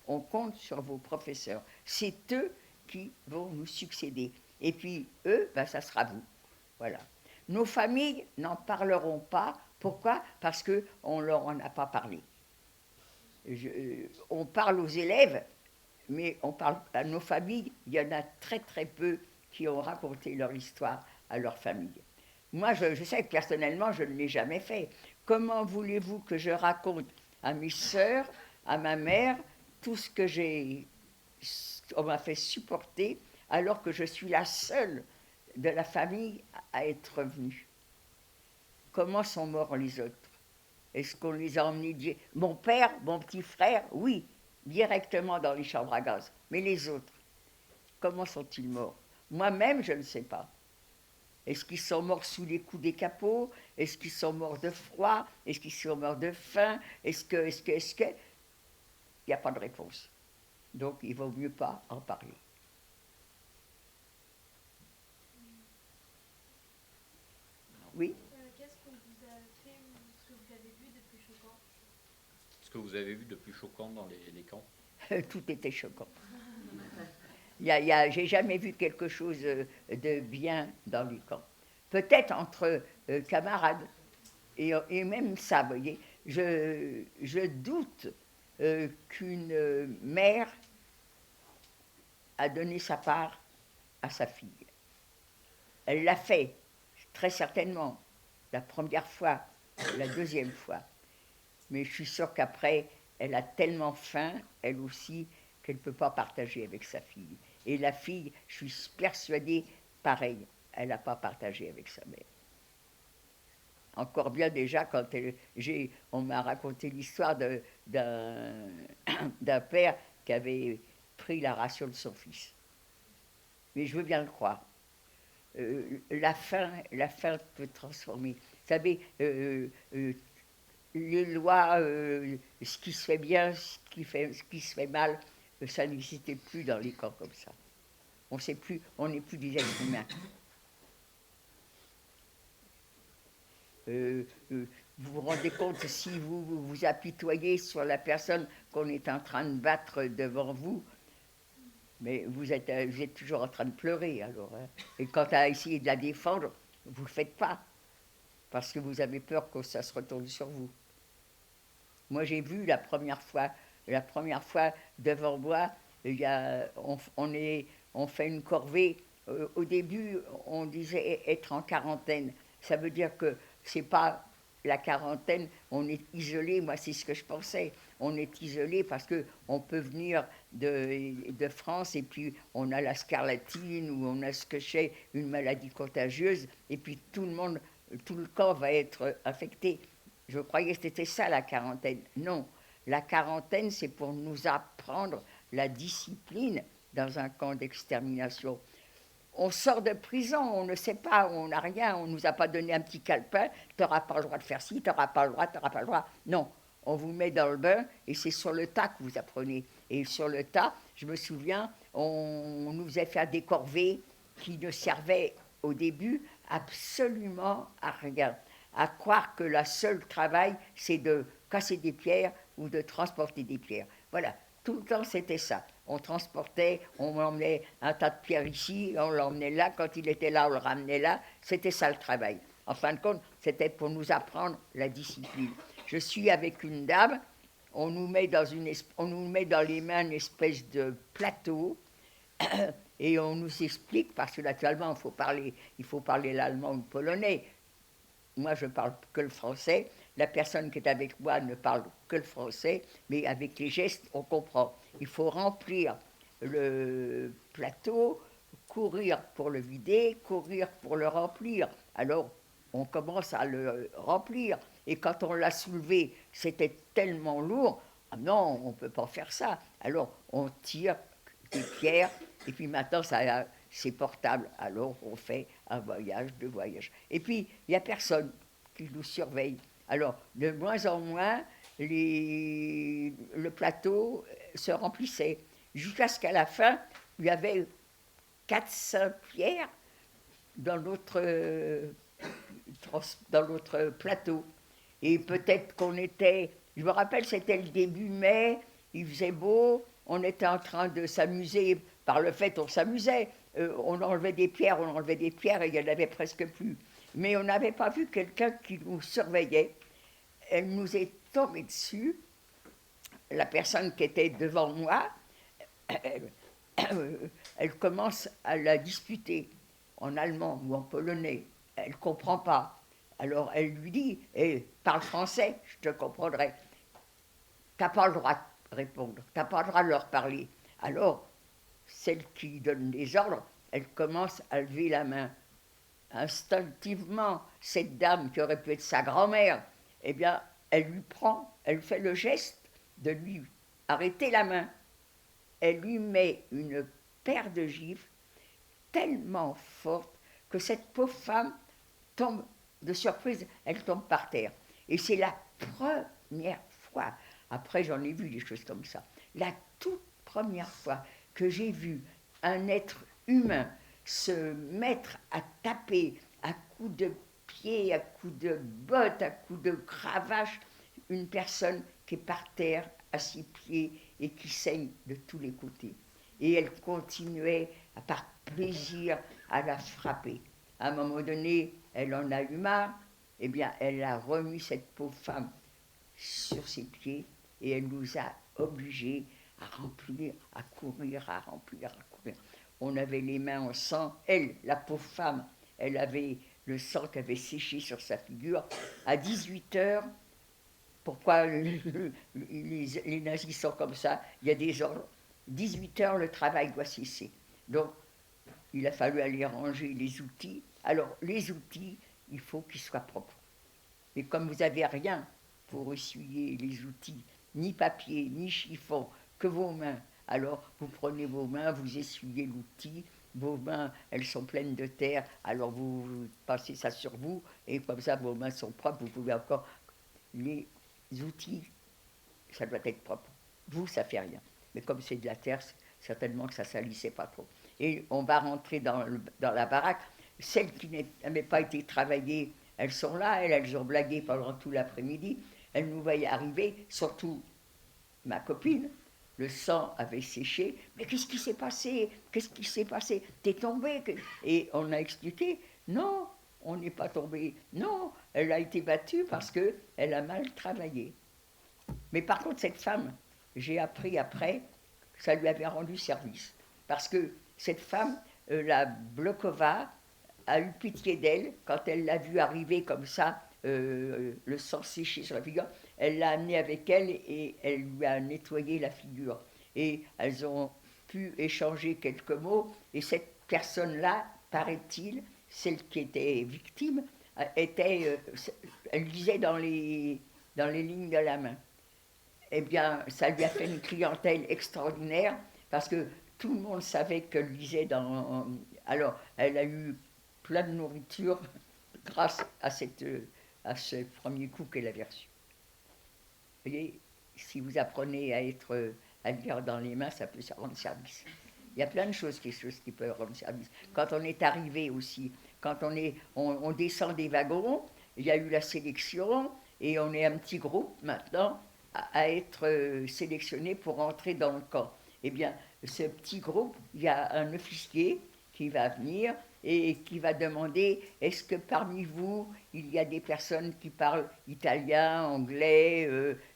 [SPEAKER 1] on compte sur vos professeurs. C'est eux qui vont nous succéder. Et puis, eux, ben, ça sera vous. Voilà. Nos familles n'en parleront pas. Pourquoi? Parce qu'on ne leur en a pas parlé. On parle aux élèves, mais on parle à nos familles. Il y en a très, très peu qui ont raconté leur histoire à leur famille. Moi, je sais que personnellement, je ne l'ai jamais fait. Comment voulez-vous que je raconte à mes sœurs, à ma mère, tout ce que on m'a fait supporter, alors que je suis la seule de la famille à être revenue? Comment sont morts les autres? Est-ce qu'on les a emmenés? Mon père, mon petit frère, oui, directement dans les chambres à gaz. Mais les autres, comment sont-ils morts? Moi-même, je ne sais pas. Est-ce qu'ils sont morts sous les coups des capots? Est-ce qu'ils sont morts de froid? Est-ce qu'ils sont morts de faim? Est-ce que... Il n'y a pas de réponse. Donc, il vaut mieux pas en parler. Oui?
[SPEAKER 3] Qu'est-ce qu'on vous a fait ou ce que vous avez vu de plus choquant?
[SPEAKER 2] Ce que vous avez vu de plus choquant dans les camps?
[SPEAKER 1] Tout était choquant. J'ai jamais vu quelque chose de bien dans les camps. Peut-être entre camarades. Et même ça, vous voyez, je doute qu'une mère a donné sa part à sa fille. Elle l'a fait, très certainement, la première fois, la deuxième fois. Mais je suis sûre qu'après, elle a tellement faim, elle aussi, qu'elle ne peut pas partager avec sa fille. Et la fille, je suis persuadée, pareil, elle n'a pas partagé avec sa mère. Encore bien déjà, quand on m'a raconté l'histoire d'un père qui avait pris la ration de son fils. Mais je veux bien le croire. La faim peut transformer. Vous savez, les lois, ce qui se fait bien, ce qui se fait mal, ça n'existait plus dans les camps comme ça. On n'est plus des êtres humains. Vous vous rendez compte, si vous vous apitoyez sur la personne qu'on est en train de battre devant vous, mais vous êtes toujours en train de pleurer, alors. Hein. Et quand à essayer de la défendre, vous ne le faites pas, parce que vous avez peur que ça se retourne sur vous. Moi, j'ai vu la première fois devant moi, on fait une corvée. Au début, on disait être en quarantaine. Ça veut dire que c'est pas la quarantaine, on est isolé. Moi, c'est ce que je pensais. On est isolé parce qu'on peut venir de France et puis on a la scarlatine ou on a ce que c'est, une maladie contagieuse, et puis tout le camp va être affecté. Je croyais que c'était ça la quarantaine. Non, la quarantaine, c'est pour nous apprendre la discipline dans un camp d'extermination. On sort de prison, on ne sait pas, on n'a rien, on ne nous a pas donné un petit calepin, tu n'auras pas le droit de faire ci, tu n'auras pas le droit, tu n'auras pas le droit. Non, on vous met dans le bain et c'est sur le tas que vous apprenez. Et sur le tas, je me souviens, on nous faisait faire des corvées qui ne servaient au début absolument à rien. À croire que le seul travail, c'est de casser des pierres ou de transporter des pierres. Voilà, tout le temps c'était ça. On transportait, on emmenait un tas de pierres ici, on l'emmenait là, quand il était là, on le ramenait là, c'était ça le travail. En fin de compte, c'était pour nous apprendre la discipline. Je suis avec une dame, on nous met dans les mains une espèce de plateau, et on nous explique, parce que naturellement il faut parler l'allemand ou le polonais. Moi, je ne parle que le français. La personne qui est avec moi ne parle que le français, mais avec les gestes, on comprend. Il faut remplir le plateau, courir pour le vider, courir pour le remplir. Alors, on commence à le remplir. Et quand on l'a soulevé, c'était tellement lourd. Ah non, on ne peut pas faire ça. Alors, on tire des pierres, et puis maintenant, c'est portable. Alors, on fait un voyage, 2 voyages. Et puis, il n'y a personne qui nous surveille. Alors, de moins en moins, le plateau se remplissait. Jusqu'à ce qu'à la fin, il y avait 400 pierres dans notre plateau. Et peut-être qu'on était, je me rappelle, c'était le début mai, il faisait beau, on était en train de s'amuser, par le fait on s'amusait, on enlevait des pierres, et il n'y en avait presque plus. Mais on n'avait pas vu quelqu'un qui nous surveillait. Elle nous est tombée dessus, la personne qui était devant moi, elle commence à la disputer en allemand ou en polonais. Elle ne comprend pas. Alors elle lui dit, parle français, je te comprendrai. Tu n'as pas le droit de répondre, tu n'as pas le droit de leur parler. Alors, celle qui donne les ordres, elle commence à lever la main. Instinctivement, cette dame qui aurait pu être sa grand-mère, eh bien, elle fait le geste de lui arrêter la main. Elle lui met une paire de gifles tellement forte que cette pauvre femme tombe de surprise, elle tombe par terre. Et c'est la première fois, après j'en ai vu des choses comme ça, la toute première fois que j'ai vu un être humain se mettre à taper à coups de pied, à coups de bottes, à coups de cravache, une personne qui est par terre à 6 pieds et qui saigne de tous les côtés. Et elle continuait, par plaisir, à la frapper. À un moment donné, elle en a eu marre, eh bien, elle a remis cette pauvre femme sur ses pieds et elle nous a obligés à remplir, à courir, à remplir, à courir. On avait les mains en sang. Elle, la pauvre femme, elle avait le sang qui avait séché sur sa figure. À 18h, pourquoi les nazis sont comme ça? Il y a des ordres. 18h, le travail doit cesser. Donc, il a fallu aller ranger les outils. Alors, les outils, il faut qu'ils soient propres. Mais comme vous n'avez rien pour essuyer les outils, ni papier, ni chiffon, que vos mains, alors vous prenez vos mains, vous essuyez l'outil, vos mains, elles sont pleines de terre, alors vous passez ça sur vous, et comme ça, vos mains sont propres, vous pouvez encore... Les outils, ça doit être propre. Vous, ça fait rien. Mais comme c'est de la terre, certainement que ça salissait pas trop. Et on va rentrer dans la baraque. Celles qui n'avaient pas été travaillées, elles sont là, elles ont blagué pendant tout l'après-midi. Elles nous voyaient arriver, surtout ma copine. Le sang avait séché. Mais qu'est-ce qui s'est passé? Qu'est-ce qui s'est passé? T'es tombée? Et on a expliqué, non, on n'est pas tombé. Non, elle a été battue parce qu'elle a mal travaillé. Mais par contre, cette femme, j'ai appris après, ça lui avait rendu service. Parce que cette femme, la Blokova, a eu pitié d'elle quand elle l'a vue arriver comme ça, le sang séché sur la figure. Elle l'a amenée avec elle et elle lui a nettoyé la figure. Et elles ont pu échanger quelques mots. Et cette personne-là, paraît-il, celle qui était victime, elle lisait dans les lignes de la main. Eh bien, ça lui a fait une clientèle extraordinaire parce que tout le monde savait qu'elle lisait dans... Alors, elle a eu plein de nourriture grâce à ce premier coup qu'elle avait reçu. Vous voyez, si vous apprenez à lire dans les mains, ça peut rendre service. Il y a plein de choses qui peuvent rendre service. Quand on est arrivé aussi, quand on descend des wagons, il y a eu la sélection et on est un petit groupe maintenant à être sélectionné pour entrer dans le camp. Eh bien, ce petit groupe, il y a un officier qui va venir et qui va demander est-ce que parmi vous, il y a des personnes qui parlent italien, anglais,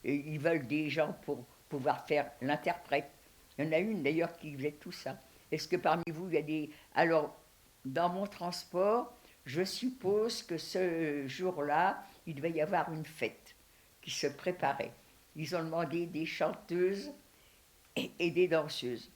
[SPEAKER 1] et ils veulent des gens pour pouvoir faire l'interprète. Il y en a une d'ailleurs qui faisait tout ça. Est-ce que parmi vous, il y a des... Alors, dans mon transport, je suppose que ce jour-là, il devait y avoir une fête qui se préparait. Ils ont demandé des chanteuses et des danseuses.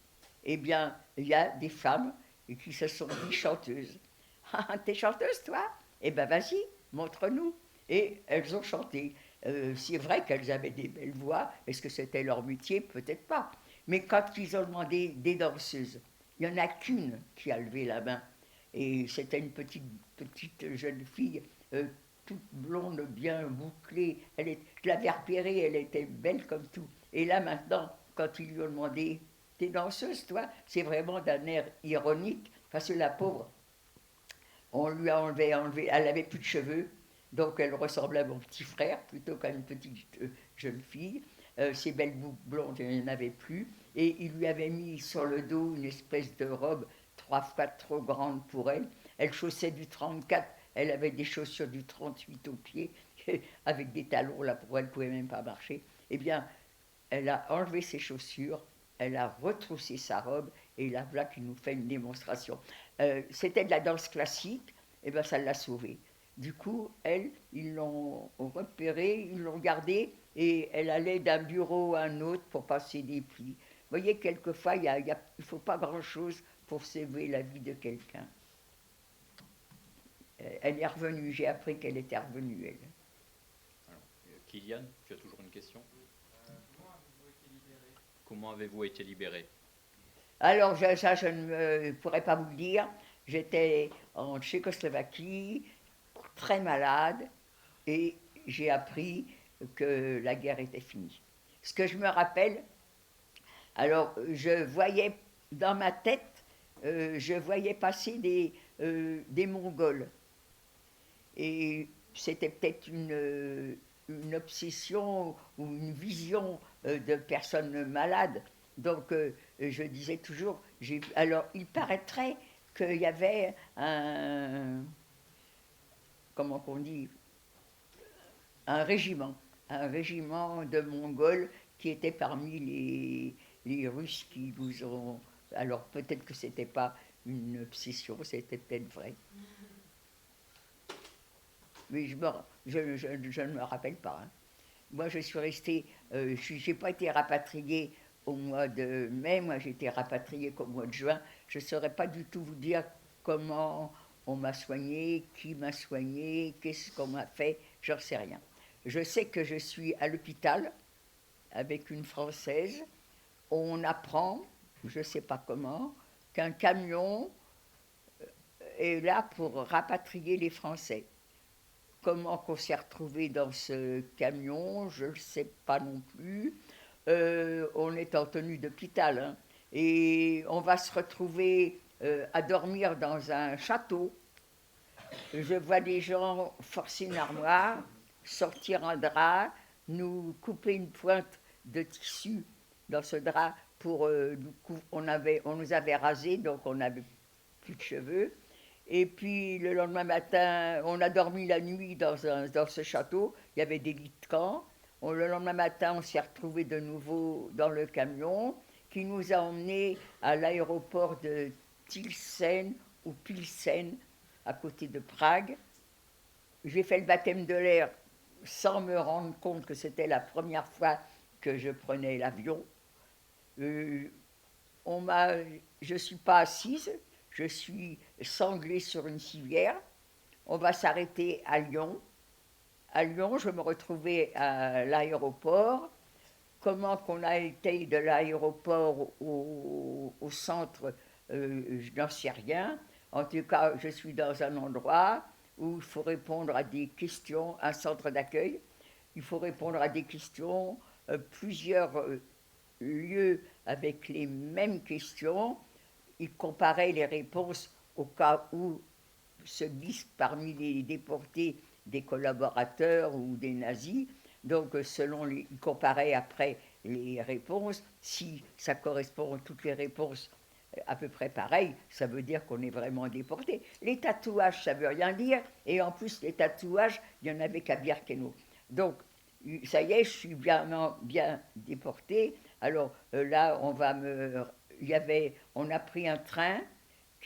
[SPEAKER 1] Eh bien, il y a des femmes qui se sont dit chanteuses. « Ah, t'es chanteuse, toi? Eh bien, vas-y, montre-nous. » Et elles ont chanté. C'est vrai qu'elles avaient des belles voix. Est-ce que c'était leur métier? Peut-être pas. Mais quand ils ont demandé des danseuses, il n'y en a qu'une qui a levé la main. Et c'était une petite jeune fille, toute blonde, bien bouclée. Je l'avais repérée, elle était belle comme tout. Et là, maintenant, quand ils lui ont demandé, t'es danseuse, toi? C'est vraiment d'un air ironique, parce que la pauvre, on lui a enlevé, elle avait plus de cheveux, donc elle ressemblait à mon petit frère, plutôt qu'à une petite jeune fille. Ses belles boucles blondes, il n'y en avait plus. Et il lui avait mis sur le dos une espèce de robe 3 fois trop grande pour elle. Elle chaussait du 34, elle avait des chaussures du 38 aux pieds, avec des talons là pour elle ne pouvait même pas marcher. Eh bien, elle a enlevé ses chaussures, elle a retroussé sa robe, et là, voilà qu'il nous fait une démonstration. C'était de la danse classique, et bien ça l'a sauvée. Du coup, elle, ils l'ont repérée, ils l'ont gardée, et elle allait d'un bureau à un autre pour passer des plis. Vous voyez, quelquefois, il ne faut pas grand-chose pour sauver la vie de quelqu'un. Elle est revenue, j'ai appris qu'elle était revenue, elle.
[SPEAKER 2] Alors, Kylian, tu as toujours une question?
[SPEAKER 8] Comment avez-vous été libéré?
[SPEAKER 2] Comment avez-vous été libéré?
[SPEAKER 1] Alors, ça, je ne pourrais pas vous le dire. J'étais en Tchécoslovaquie, très malade, et j'ai appris que la guerre était finie. Ce que je me rappelle, alors je voyais dans ma tête, je voyais passer des Mongols. Et c'était peut-être une obsession ou une vision de personnes malades. Donc je disais toujours, alors il paraîtrait qu'il y avait comment on dit, un régiment de Mongols qui était parmi les Russes qui nous ont... Alors peut-être que ce n'était pas une obsession, c'était peut-être vrai. Mais je ne me rappelle pas. Hein. Moi, je suis restée... je n'ai pas été rapatriée au mois de mai, moi j'ai été rapatriée qu'au mois de juin. Je ne saurais pas du tout vous dire comment on m'a soignée, qui m'a soignée, qu'est-ce qu'on m'a fait, je n'en sais rien. Je sais que je suis à l'hôpital avec une Française. On apprend, je ne sais pas comment, qu'un camion est là pour rapatrier les Français. Comment qu'on s'est retrouvé dans ce camion, je ne sais pas non plus. On est en tenue d'hôpital, hein, et on va se retrouver à dormir dans un château. Je vois des gens forcer une armoire, sortir un drap, nous couper une pointe de tissu dans ce drap pour on nous avait rasé, donc on n'avait plus de cheveux. Et puis le lendemain matin, on a dormi la nuit dans ce château, il y avait des lits de camp. Le lendemain matin, on s'est retrouvés de nouveau dans le camion qui nous a emmenés à l'aéroport de Tilsen ou Pilsen, à côté de Prague. J'ai fait le baptême de l'air sans me rendre compte que c'était la première fois que je prenais l'avion. Je ne suis pas assise, je suis sanglée sur une civière. On va s'arrêter à Lyon. À Lyon, je me retrouvais à l'aéroport. Comment qu'on a été de l'aéroport au centre, je n'en sais rien. En tout cas, je suis dans un endroit où il faut répondre à des questions, un centre d'accueil. Il faut répondre à des questions, plusieurs lieux avec les mêmes questions. Il comparait les réponses au cas où se glissent parmi les déportés des collaborateurs ou des nazis. Donc, il comparait après les réponses. Si ça correspond à toutes les réponses à peu près pareilles, ça veut dire qu'on est vraiment déporté. Les tatouages, ça ne veut rien dire. Et en plus, les tatouages, il n'y en avait qu'à Birkenau. Donc, ça y est, je suis bien déporté. Alors là, on a pris un train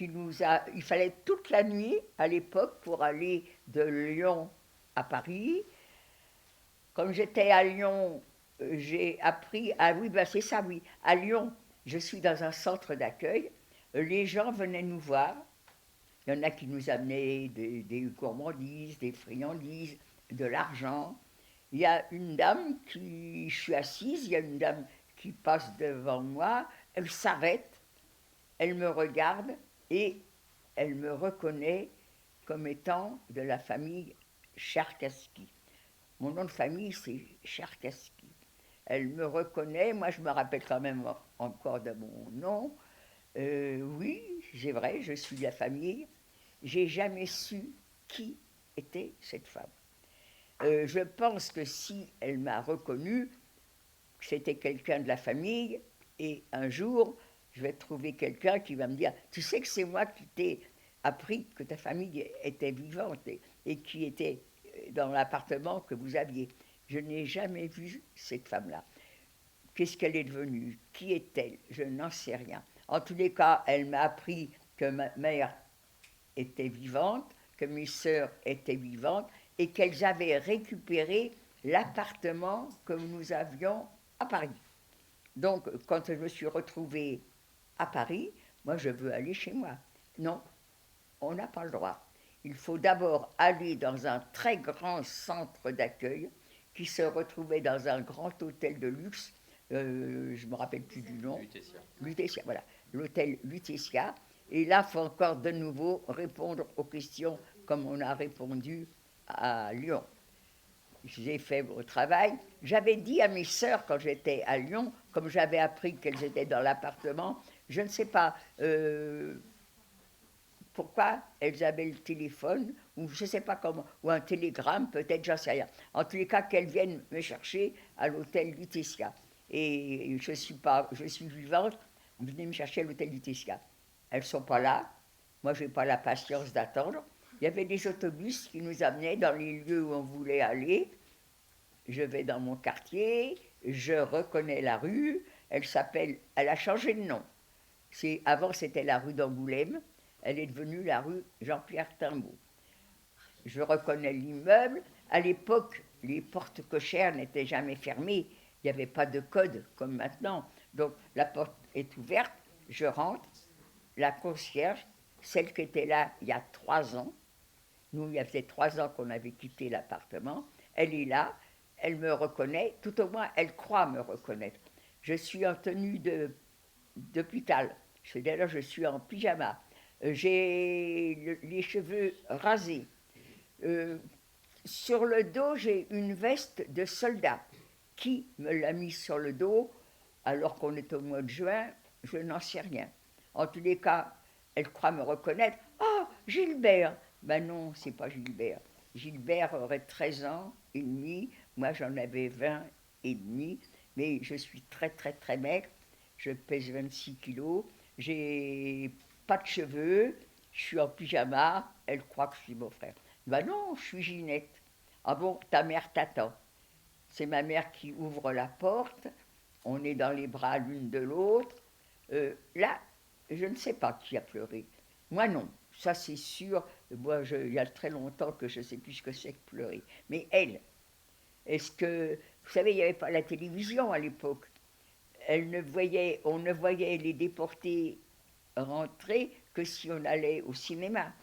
[SPEAKER 1] il fallait toute la nuit à l'époque pour aller de Lyon à Paris. Comme j'étais à Lyon, j'ai appris, ah oui, ben c'est ça, oui, à Lyon, je suis dans un centre d'accueil, les gens venaient nous voir, il y en a qui nous amenaient des gourmandises, des friandises, de l'argent. Il y a une dame je suis assise, il y a une dame qui passe devant moi, elle s'arrête, elle me regarde et elle me reconnaît comme étant de la famille Cherkassky. Mon nom de famille, c'est Cherkassky. Elle me reconnaît, moi je me rappelle quand même encore de mon nom. Oui, c'est vrai, je suis de la famille. J'ai jamais su qui était cette femme. Je pense que si elle m'a reconnue, que c'était quelqu'un de la famille, et un jour, je vais trouver quelqu'un qui va me dire, tu sais que c'est moi qui t'ai appris que ta famille était vivante et qui était dans l'appartement que vous aviez. Je n'ai jamais vu cette femme-là. Qu'est-ce qu'elle est devenue? Qui est-elle? Je n'en sais rien. En tous les cas, elle m'a appris que ma mère était vivante, que mes sœurs étaient vivantes et qu'elles avaient récupéré l'appartement que nous avions à Paris. Donc, quand je me suis retrouvée à Paris, moi, je veux aller chez moi. Non, on n'a pas le droit. Il faut d'abord aller dans un très grand centre d'accueil qui se retrouvait dans un grand hôtel de luxe, je ne me rappelle plus du nom. Lutetia, voilà, l'hôtel Lutetia. Et là, il faut encore de nouveau répondre aux questions comme on a répondu à Lyon. J'ai fait mon travail. J'avais dit à mes sœurs quand j'étais à Lyon, comme j'avais appris qu'elles étaient dans l'appartement, je ne sais pas pourquoi elles avaient le téléphone, ou je ne sais pas comment, ou un télégramme, peut-être, j'en sais rien. En tous les cas, qu'elles viennent me chercher à l'hôtel Lutetia. Et je suis vivante, venez me chercher à l'hôtel Lutetia. Elles ne sont pas là. Moi, je n'ai pas la patience d'attendre. Il y avait des autobus qui nous amenaient dans les lieux où on voulait aller. Je vais dans mon quartier, je reconnais la rue. Elle a changé de nom. Avant, c'était la rue d'Angoulême. Elle est devenue la rue Jean-Pierre Timbaud. Je reconnais l'immeuble. À l'époque, les portes cochères n'étaient jamais fermées. Il n'y avait pas de code comme maintenant. Donc, la porte est ouverte. Je rentre. La concierge, celle qui était là il y a 3 ans, nous, il y avait 3 ans qu'on avait quitté l'appartement, elle est là, elle me reconnaît, tout au moins, elle croit me reconnaître. Je suis en tenue d'hôpital, c'est-à-dire je suis en pyjama. J'ai les cheveux rasés. Sur le dos, j'ai une veste de soldat. Qui me l'a mis sur le dos alors qu'on est au mois de juin? Je n'en sais rien. En tous les cas, elle croit me reconnaître. « Oh, Gilbert !» Ben non, c'est pas Gilbert. Gilbert aurait 13 ans et demi, moi j'en avais 20 et demi, mais je suis très très très maigre, je pèse 26 kilos, j'ai pas de cheveux, je suis en pyjama, elle croit que je suis mon frère. Ben non, je suis Ginette. Ah bon, ta mère t'attend. C'est ma mère qui ouvre la porte, on est dans les bras l'une de l'autre. Là, je ne sais pas qui a pleuré. Moi non, ça c'est sûr. Moi, il y a très longtemps que je ne sais plus ce que c'est que pleurer. Mais elle, est-ce que... Vous savez, il n'y avait pas la télévision à l'époque. On ne voyait les déportés rentrer que si on allait au cinéma.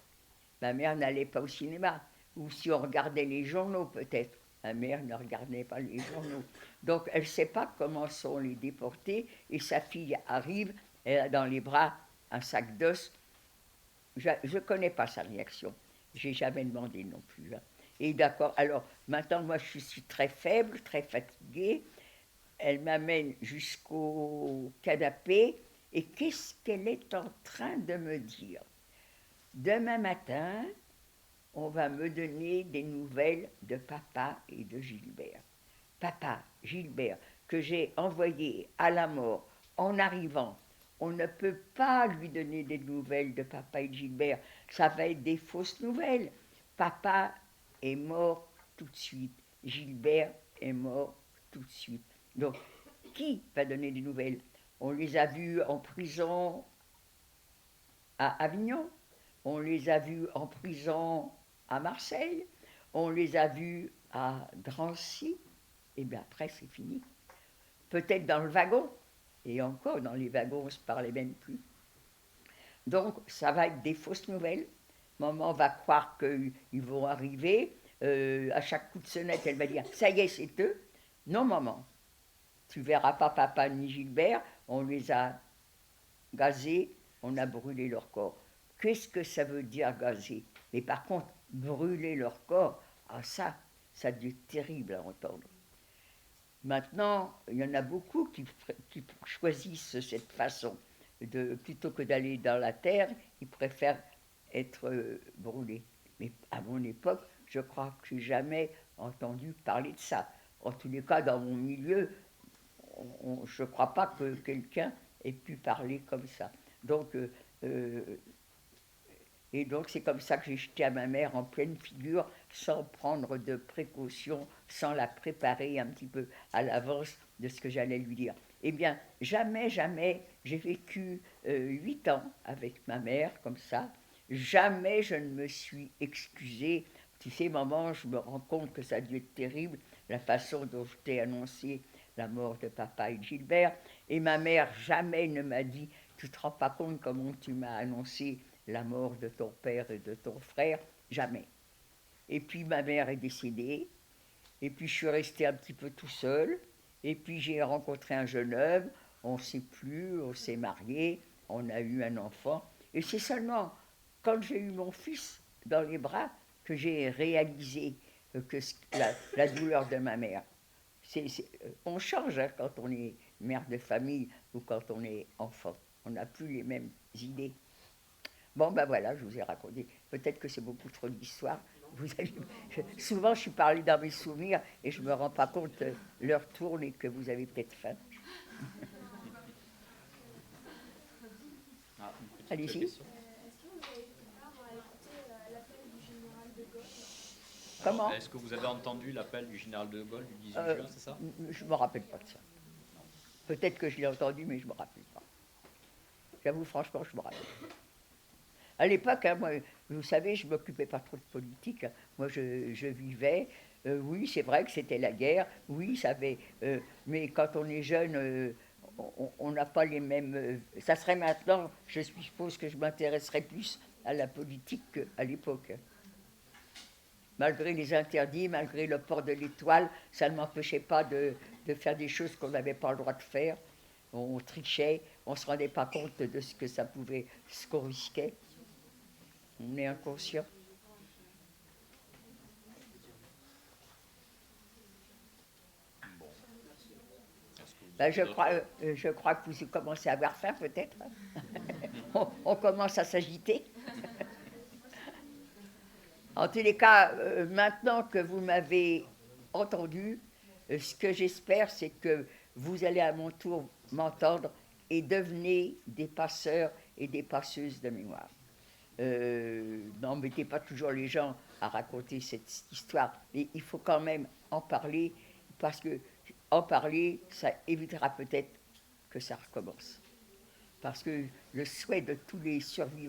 [SPEAKER 1] Ma mère n'allait pas au cinéma. Ou si on regardait les journaux peut-être. Ma mère ne regardait pas les journaux. Donc elle ne sait pas comment sont les déportés. Et sa fille arrive, elle a dans les bras un sac d'os. Je ne connais pas sa réaction. Je n'ai jamais demandé non plus. Hein. Et d'accord, alors maintenant, moi, je suis très faible, très fatiguée. Elle m'amène jusqu'au canapé. Et qu'est-ce qu'elle est en train de me dire? Demain matin, on va me donner des nouvelles de papa et de Gilbert. Papa, Gilbert, que j'ai envoyé à la mort en arrivant. On ne peut pas lui donner des nouvelles de papa et de Gilbert. Ça va être des fausses nouvelles. Papa est mort tout de suite. Gilbert est mort tout de suite. Donc, qui va donner des nouvelles? On les a vus en prison à Avignon. On les a vus en prison à Marseille. On les a vus à Drancy. Et bien après, c'est fini. Peut-être dans le wagon. Et encore, dans les wagons, on ne se parlait même plus. Donc, ça va être des fausses nouvelles. Maman va croire qu'ils vont arriver. À chaque coup de sonnette, elle va dire « ça y est, c'est eux ». Non, maman. tu verras pas papa ni Gilbert, on les a gazés, on a brûlé leur corps. Qu'est-ce que ça veut dire gazer? Mais par contre, brûler leur corps, ah ça devient terrible à entendre. Maintenant, il y en a beaucoup qui choisissent cette façon. Plutôt que d'aller dans la terre, ils préfèrent être brûlés. Mais à mon époque, je crois que je n'ai jamais entendu parler de ça. En tous les cas, dans mon milieu, je ne crois pas que quelqu'un ait pu parler comme ça. Donc, et donc c'est comme ça que j'ai jeté à ma mère en pleine figure, sans prendre de précautions, sans la préparer un petit peu à l'avance de ce que j'allais lui dire. Eh bien, jamais, j'ai vécu 8 ans avec ma mère, comme ça. Jamais je ne me suis excusée. Tu sais, maman, je me rends compte que ça a dû être terrible, la façon dont je t'ai annoncé la mort de papa et de Gilbert. Et ma mère jamais ne m'a dit, tu ne te rends pas compte comment tu m'as annoncé la mort de ton père et de ton frère, jamais. Et puis ma mère est décédée, et puis je suis resté un petit peu tout seul, et puis j'ai rencontré un jeune homme, on ne s'est plus, on s'est marié, on a eu un enfant, et c'est seulement quand j'ai eu mon fils dans les bras que j'ai réalisé que la douleur de ma mère. On change hein, quand on est mère de famille ou quand on est enfant, on n'a plus les mêmes idées. Bon, ben voilà, je vous ai raconté. Peut-être que c'est beaucoup trop d'histoire. Souvent, je suis parlé dans mes souvenirs et je ne me rends pas compte l'heure tourne et que vous avez peut-être faim.
[SPEAKER 2] Ah, une petite
[SPEAKER 1] Allez-y.
[SPEAKER 2] question.
[SPEAKER 3] Est-ce que vous avez pris part à écouter l'appel du général de Gaulle?
[SPEAKER 1] Comment?
[SPEAKER 2] Est-ce que vous avez entendu l'appel du général de Gaulle du 18 juin, c'est ça?
[SPEAKER 1] Je ne me rappelle pas de ça. Peut-être que je l'ai entendu, mais je ne me rappelle pas. J'avoue, franchement, je me rappelle. À l'époque, hein, moi, vous savez, je ne m'occupais pas trop de politique. Hein. Moi, je vivais. Oui, c'est vrai que c'était la guerre. Oui, ça avait. Mais quand on est jeune, on n'a pas les mêmes. Ça serait maintenant, je suppose que je m'intéresserais plus à la politique qu'à l'époque. Malgré les interdits, malgré le port de l'étoile, ça ne m'empêchait pas de faire des choses qu'on n'avait pas le droit de faire. On trichait, on ne se rendait pas compte de ce que ça pouvait, ce qu'on risquait. On est inconscient.
[SPEAKER 2] Bon. Est-ce que vous
[SPEAKER 1] Ben,
[SPEAKER 2] avez
[SPEAKER 1] je crois que vous commencez à avoir faim, peut-être. on commence à s'agiter. En tous les cas, maintenant que vous m'avez entendu, ce que j'espère, c'est que vous allez à mon tour m'entendre et devenez des passeurs et des passeuses de mémoire. N'embêtez pas toujours les gens à raconter cette histoire, mais il faut quand même en parler, parce que en parler, ça évitera peut-être que ça recommence. Parce que le souhait de tous les survivants